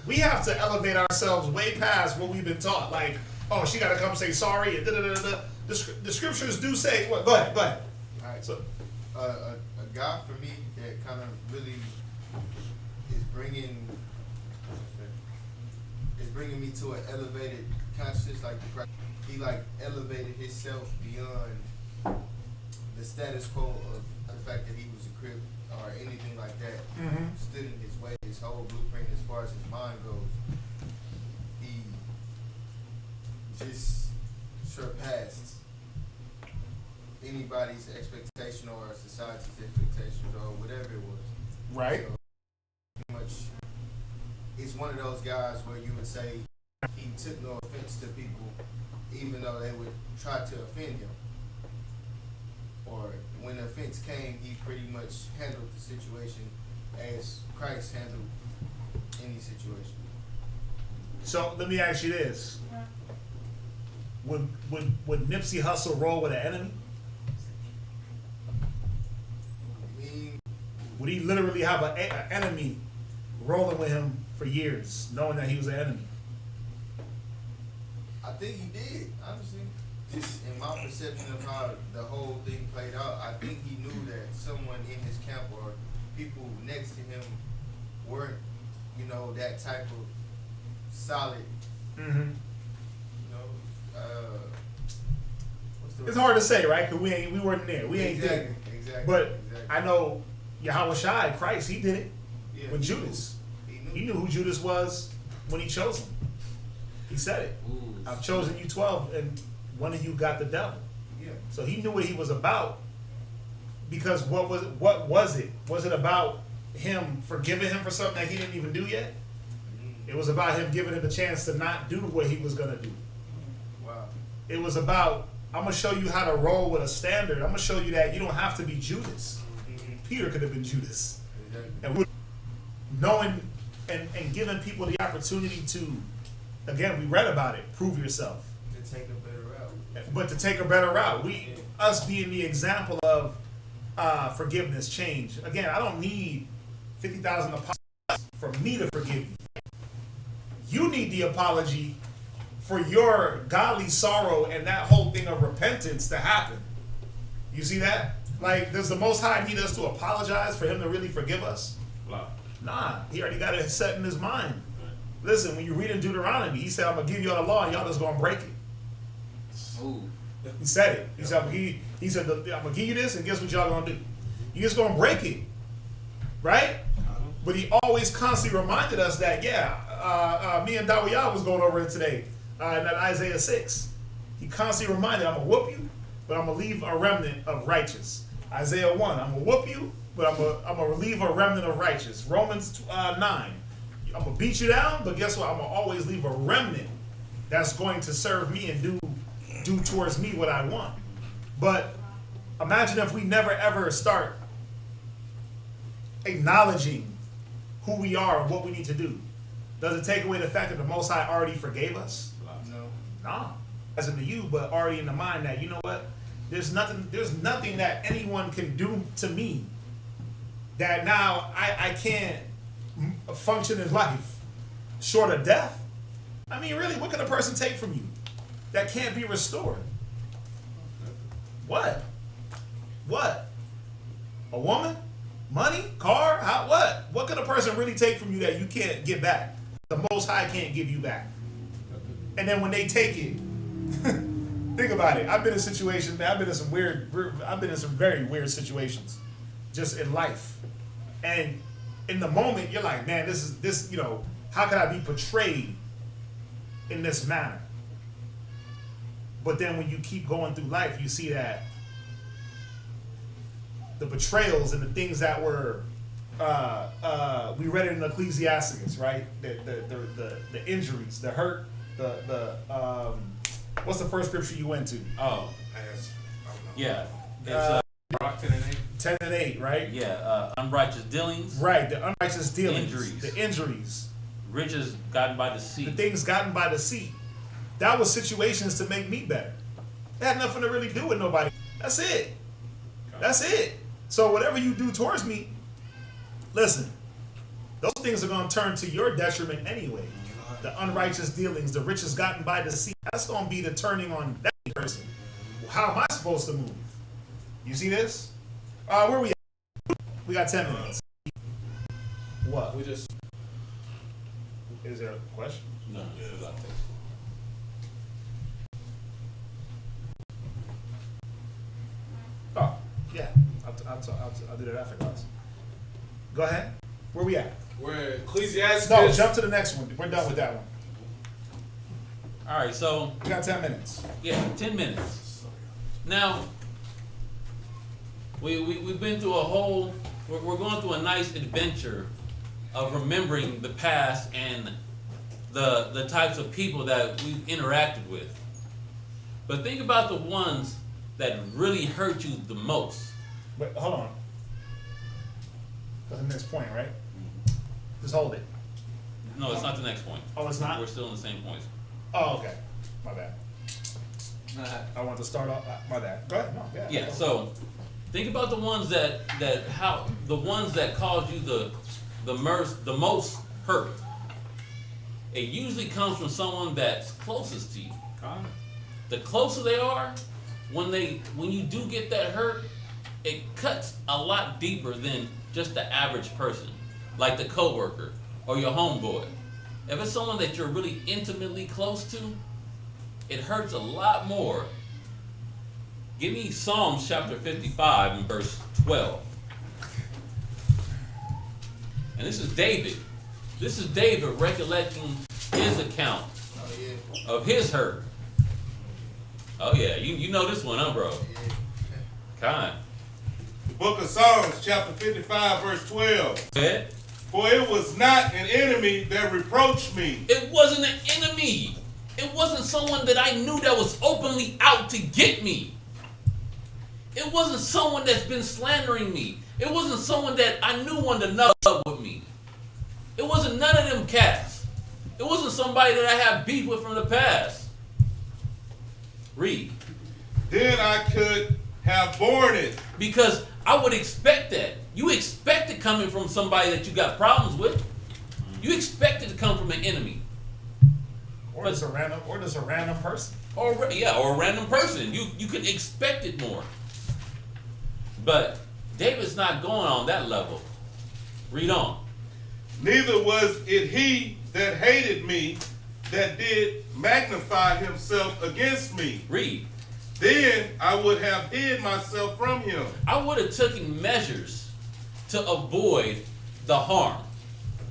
we have to elevate ourselves way past what we've been taught. Like, oh, she got to come say sorry and da-da-da-da. The scriptures do say. Well, go ahead. All right. So, a guy for me that kind of really is bringing me to an elevated consciousness, like he elevated himself beyond the status quo of the fact that he was a crip or anything like that. Stood in his way. His whole blueprint, as far as his mind goes, he just surpassed anybody's expectation or society's expectations or whatever it was. right. So, pretty much, it's one of those guys where you would say he took no offense to people, even though they would try to offend him. Or when the offense came, he pretty much handled the situation as Christ handled any situation. So let me ask you this: Would Nipsey Hussle roll with an enemy? Would he literally have an enemy rolling with him for years, knowing that he was an enemy? I think he did, honestly. Just in my perception of how the whole thing played out, I think he knew that someone in his camp or people next to him weren't, that type of solid, what's the It's hard to say, right? Because we weren't there. We ain't there. Exactly. But I know Yahweh Shai, Christ, he did it Yeah, with Judas. He knew who Judas was when he chose him. He said it. I've chosen you 12, and one of you got the devil. Yeah. So he knew what he was about. Because what was it? Was it about him forgiving him for something that he didn't even do yet? It was about him giving him a chance to not do what he was gonna do. Wow. It was about, I'm gonna show you how to roll with a standard. I'm gonna show you that you don't have to be Judas. Peter could have been Judas. Exactly. And we're knowing and giving people the opportunity to, again, we read about it, prove yourself. To take a better route. but to take a better route. Us being the example of forgiveness, change. Again, I don't need 50,000 apologies for me to forgive you. You need the apology for your godly sorrow and that whole thing of repentance to happen. You see that? Like, does the Most High need us to apologize for him to really forgive us? Nah, he already got it set in his mind. Listen, when you read in Deuteronomy, he said, I'm going to give you all the law and y'all just going to break it. Ooh. He said it. He said, I'm going to give you this and guess what y'all going to do? You just going to break it. Right? But he always constantly reminded us that, me and Dawiyah was going over it today in that Isaiah 6. He constantly reminded, I'm going to whoop you, but I'm going to leave a remnant of righteous. Isaiah 1, I'm going to whoop you, but I'm going to leave a remnant of righteous. Romans 9, I'm going to beat you down, but guess what? I'm going to always leave a remnant that's going to serve me and do towards me what I want. But imagine if we never ever start acknowledging who we are and what we need to do. Does it take away the fact that the Most High already forgave us? No. Nah. As in the you, but already in the mind that, you know what? There's nothing that anyone can do to me that now I can't function in life short of death. I mean, really, what can a person take from you that can't be restored? What? A woman? Money? Car? What? What can a person really take from you that you can't get back? The Most High can't give you back. And then when they take it, think about it. I've been in some very weird situations just in life. And in the moment, you're like, man, how could I be portrayed in this manner? But then when you keep going through life, you see that the betrayals and the things that were, we read it in Ecclesiasticus, right? The injuries, the hurt, what's the first scripture you went to? Oh. Yeah. It's 10 and 8, right? Yeah, unrighteous dealings. Right, the unrighteous dealings. Injuries. The injuries. Riches gotten by deceit. The things gotten by deceit. That was situations to make me better. It had nothing to really do with nobody. That's it. That's it. So whatever you do towards me, listen, those things are going to turn to your detriment anyway. The unrighteous dealings, the riches gotten by deceit, that's going to be the turning on that person. How am I supposed to move? You see this? Where we at? We got 10 minutes. What? Is there a question? No. Oh, yeah. I'll do that after class. Go ahead. Where we at? We're in Ecclesiasticus. No, jump to the next one. We're done with that one. All right, so We got 10 minutes. yeah, 10 minutes. Now, we've been through a whole. We're going through a nice adventure of remembering the past and the types of people that we've interacted with. But think about the ones that really hurt you the most. Wait, hold on. That's the next point, right? Just hold it. No, it's not the next point. Oh, it's not? We're still in the same points. Oh, okay. My bad. I want to start off. My bad. Go ahead. No, Yeah, so think about the ones that cause you the most hurt. It usually comes from someone that's closest to you. The closer they are, when you do get that hurt, it cuts a lot deeper than just the average person, like the coworker or your homeboy. If it's someone that you're really intimately close to, it hurts a lot more. Give me Psalms chapter 55 and verse 12. And this is David. This is David recollecting his account of his hurt. Oh yeah, you know this one, huh, bro? Kind. The book of Psalms, chapter 55, verse 12. Yeah. For it was not an enemy that reproached me. It wasn't an enemy. It wasn't someone that I knew that was openly out to get me. It wasn't someone that's been slandering me. It wasn't someone that I knew wanted to nut up with me. It wasn't none of them cats. It wasn't somebody that I have beef with from the past. Read. then I could have borne it. Because I would expect that. You expect it coming from somebody that you got problems with. You expect it to come from an enemy. Or just a random person. Or a random person. You could expect it more. But David's not going on that level. Read on. Neither was it he that hated me that did magnify himself against me. Read. Then I would have hid myself from him. I would have taken measures to avoid the harm.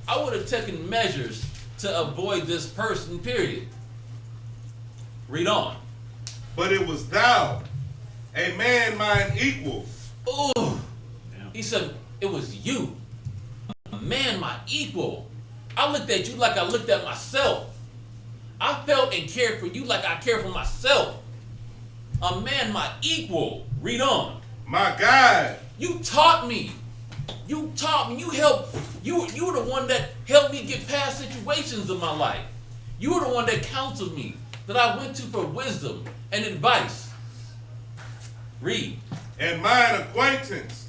I would have taken measures to avoid this person, period. Read on. But it was thou, a man mine equal. Ooh. He said, it was you. A man, my equal. I looked at you like I looked at myself. I felt and cared for you like I care for myself. A man, my equal. Read on. My guide. You taught me. You taught me. You helped. You were the one that helped me get past situations in my life. You were the one that counseled me, that I went to for wisdom and advice. Read. And mine acquaintance.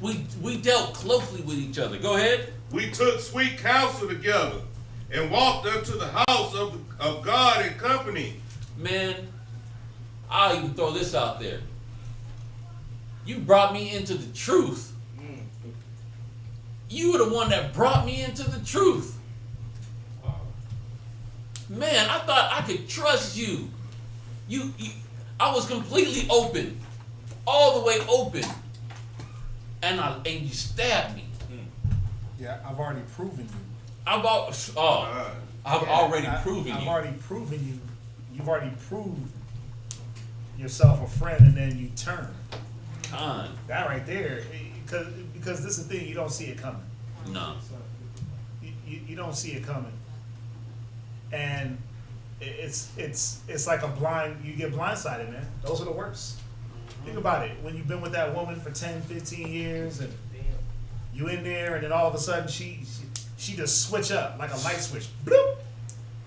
We dealt closely with each other. Go ahead. We took sweet counsel together and walked unto the house of God in company. Man, I'll even throw this out there. You brought me into the truth. You were the one that brought me into the truth. Man, I thought I could trust you. I was completely open, all the way open, and you stabbed me. Yeah, I've already proven you. I've already proven you. I've already proven you. You've already proved yourself a friend, and then you turn. That right there, because this is the thing, you don't see it coming. No. You don't see it coming, and it's like you get blindsided, man. Those are the worst. Think about it. When you've been with that woman for 10, 15 years, and you in there, and then all of a sudden she just switch up like a light switch, bloop,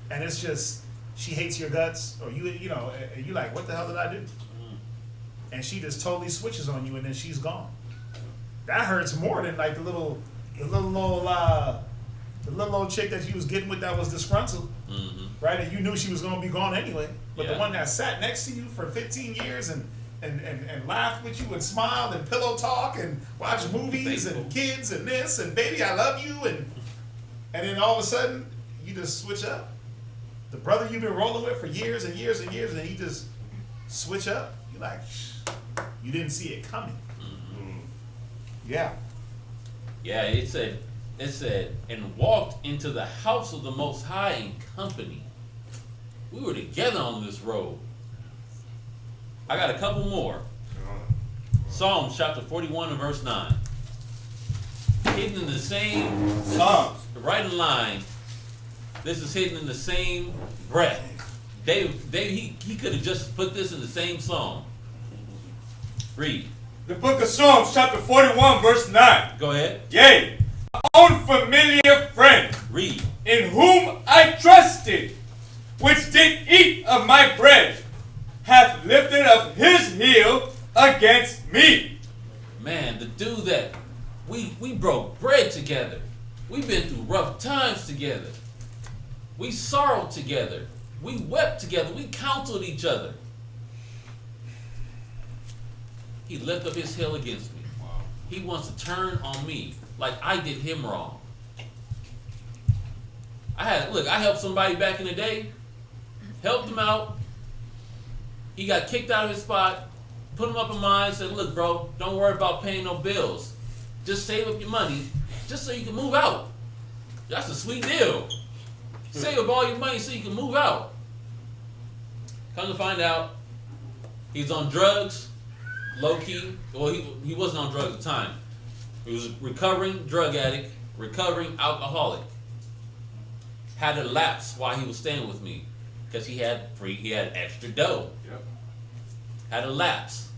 and it's just she hates your guts, or you know, and you like, what the hell did I do? And she just totally switches on you, and then she's gone. That hurts more than like the little old chick that you was getting with that was disgruntled, right? And you knew she was gonna be gone anyway. But the one that sat next to you for 15 years and laughed with you and smiled and pillow talk and watched movies and kids and this and baby I love you and then all of a sudden you just switch up. The brother you've been rolling with for years and years and years, and he just switch up. You're like, you didn't see it coming. Yeah. Yeah, it said, and walked into the house of the Most High in company. We were together on this road. I got a couple more. Psalms chapter 41 and verse 9. Hidden in the same, Psalms. right in line. This is hidden in the same breath. He could have just put this in the same psalm. Read. The book of Psalms, chapter 41, verse 9. Go ahead. Yea, my own familiar friend, Read. in whom I trusted, which did eat of my bread, hath lifted up his heel against me. Man, the dude that we broke bread together. We've been through rough times together. We sorrowed together. We wept together. We counseled each other. He lifted up his heel against me. He wants to turn on me like I did him wrong. I helped somebody back in the day. Helped him out. He got kicked out of his spot. Put him up in mine. Said, look, bro, don't worry about paying no bills. Just save up your money just so you can move out. That's a sweet deal. Save up all your money so you can move out. Come to find out, he's on drugs, low key. Well, he wasn't on drugs at the time. He was a recovering drug addict, recovering alcoholic. Had a lapse while he was staying with me because he had extra dough. Yep. Had a lapse.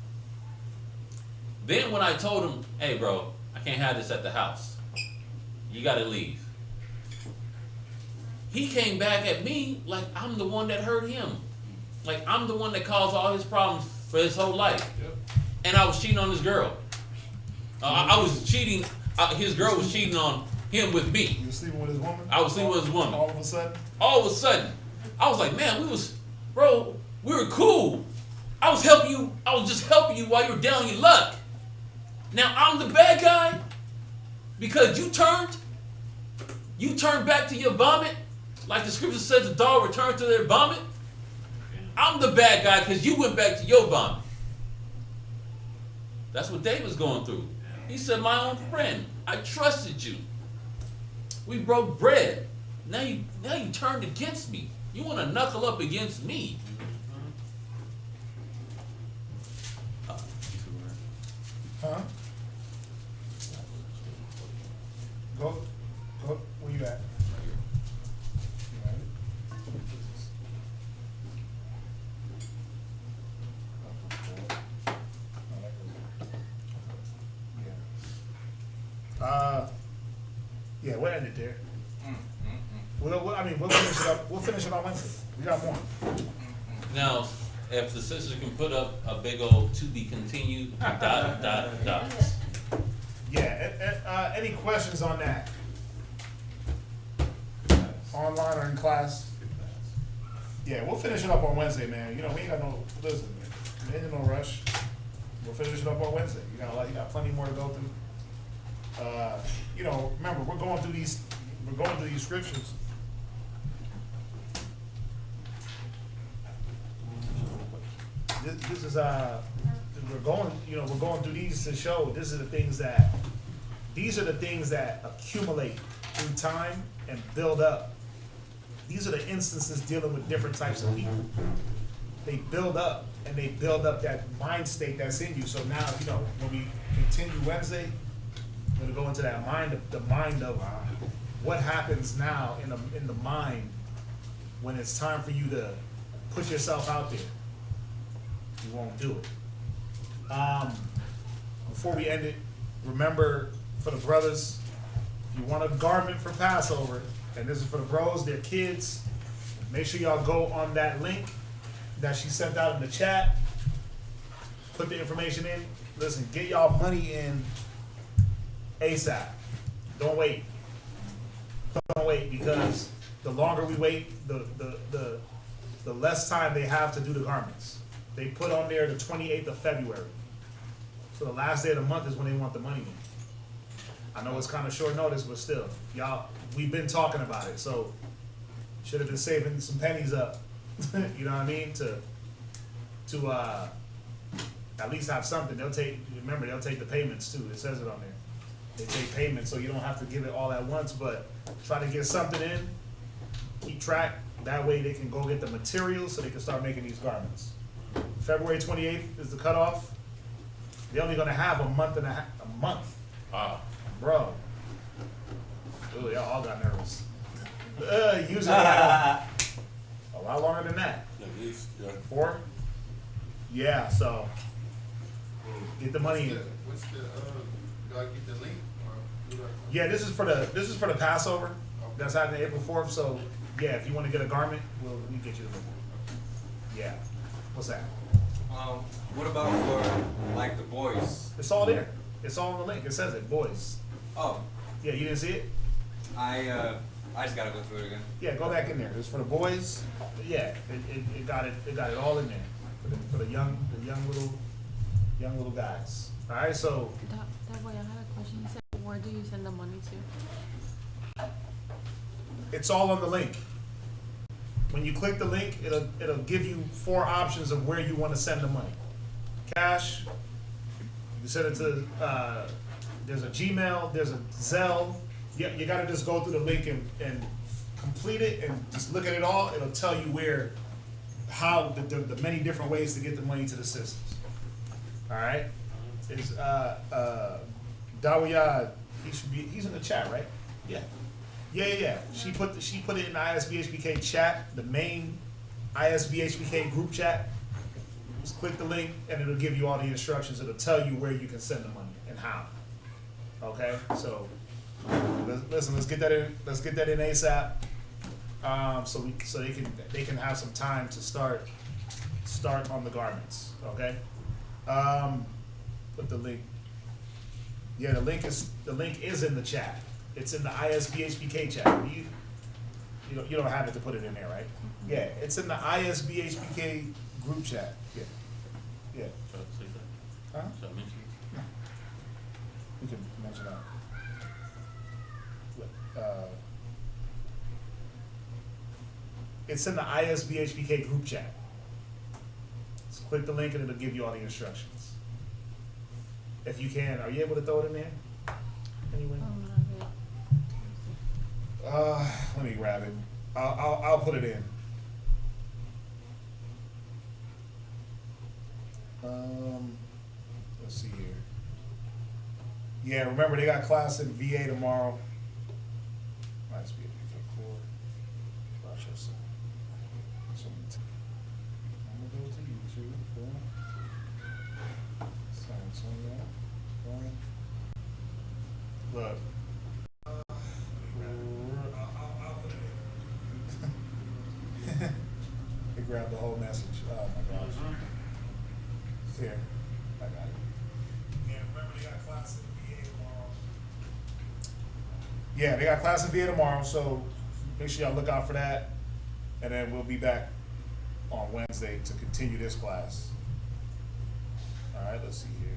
Then when I told him, hey bro, I can't have this at the house. You gotta leave. He came back at me like I'm the one that hurt him. Like I'm the one that caused all his problems for his whole life. Yep. And I was cheating on this girl. I was cheating. His girl was cheating on him with me. You were sleeping with his woman? I was sleeping with his woman. All of a sudden? All of a sudden, I was like, man, we were cool. I was just helping you while you were down your luck. Now I'm the bad guy because you turned back to your vomit, like the scripture says the dog returned to their vomit. I'm the bad guy because you went back to your vomit. That's what David's going through. He said, my own friend, I trusted you. We broke bread. Now you turned against me. You want to knuckle up against me. Huh? Go. Where you at? You at it? Yeah, we'll end it there. We'll finish it up. We'll finish it on Wednesday. We got more. Now, if the sister can put up a big old to be continued, ... Yeah, any questions on that? Online or in class? Yeah, we'll finish it up on Wednesday, man. You know, we ain't got no, listen, man, there ain't no rush. We'll finish it up on Wednesday. You got plenty more to go through. You know, remember, we're going through these scriptures. This is we're going through these to show these are the things that accumulate through time and build up. These are the instances dealing with different types of people. They build up and they build up that mind state that's in you. So now, you know, when we continue Wednesday, we're gonna go into that the mind of what happens now in the mind when it's time for you to put yourself out there. You won't do it. Before we end it, remember for the brothers, if you want a garment for Passover, and this is for the bros, their kids, make sure y'all go on that link that she sent out in the chat. Put the information in. Listen, get y'all money in ASAP. Don't wait. Don't wait, because the longer we wait, the less time they have to do the garments. They put on there the 28th of February. So the last day of the month is when they want the money in. I know it's kind of short notice, but still, y'all, we've been talking about it, so should have been saving some pennies up. You know what I mean? To at least have something. They'll take the payments too. It says it on there. They take payments, so you don't have to give it all at once, but try to get something in, keep track. That way they can go get the materials so they can start making these garments. February 28th is the cutoff. They're only gonna have a month. Wow. Bro. Ooh, y'all all got nervous. Usually they have a lot longer than that. At least, yeah. 4? Yeah, so get the money in. What's the, do I get the link? Or do I? Yeah, this is for the Passover. That's happening April 4th. So yeah, if you want to get a garment, we get you the link. Yeah. What's that? What about for like the boys? It's all there. It's all on the link. It says it, boys. Oh, Yeah, you didn't see it? I just gotta go through it again. Yeah, go back in there. It's for the boys. Yeah, it got it all in there for the young little guys. All right, so That way, I had a question. You said, where do you send the money to? it's all on the link. When you click the link, it'll give you 4 options of where you want to send the money. Cash. You send it to. There's a Gmail. There's a Zelle. You got to just go through the link and complete it and just look at it all. It'll tell you how the many different ways to get the money to the sisters. All right. Is Dawiyad? He's in the chat, right? Yeah. Yeah. She put it in the ISBHPK chat, the main ISBHPK group chat. Just click the link and it'll give you all the instructions. It'll tell you where you can send the money and how. Okay, so listen, let's get that in. Let's get that in ASAP. So they can have some time to start start on the garments. Okay. Put the link. Yeah, the link is in the chat. It's in the ISBHPK chat. You don't have it to put it in there, right? Yeah, it's in the ISBHPK group chat. Yeah. Yeah. Should I say that? Huh? Should I mention it? We can mention that. It's in the ISBHPK group chat. So click the link and it'll give you all the instructions. If you can, are you able to throw it in there? Anyway. Let me grab it. I'll put it in. Let's see here. Yeah, remember they got class in VA tomorrow. Nice be core. Rochester. I'm gonna go to YouTube. Boom. Samsung. Boom. Look. I'll put it in. They grabbed the whole message. Oh my gosh. Here, I got it. Yeah, remember they got class in VA tomorrow. Yeah, they got class in VA tomorrow, so make sure y'all look out for that. And then we'll be back on Wednesday to continue this class. All right, let's see here.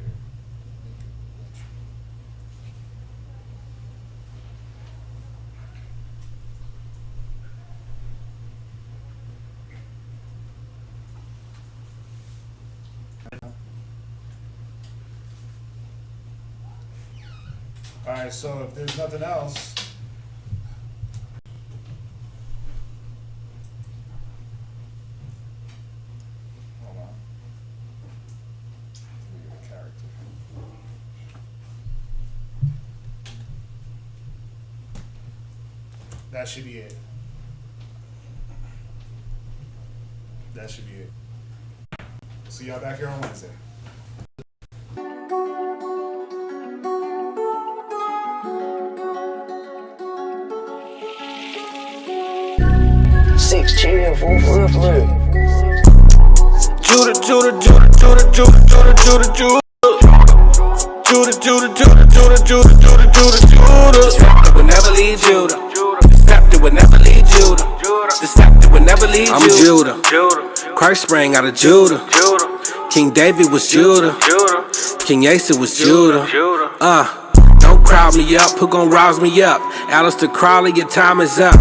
All right, so if there's nothing else, hold on. Weird character. That should be it. That should be it. See y'all back here on Wednesday. Six chill, for real. Judah. Scepter would never leave Judah. Scepter would never leave Judah. The scepter would never leave Judah. I'm Judah. Christ sprang out of Judah. King David was Judah. King Asa was Judah. Don't crowd me up. Who gon' rouse me up? Alistair Crowley, your time is up.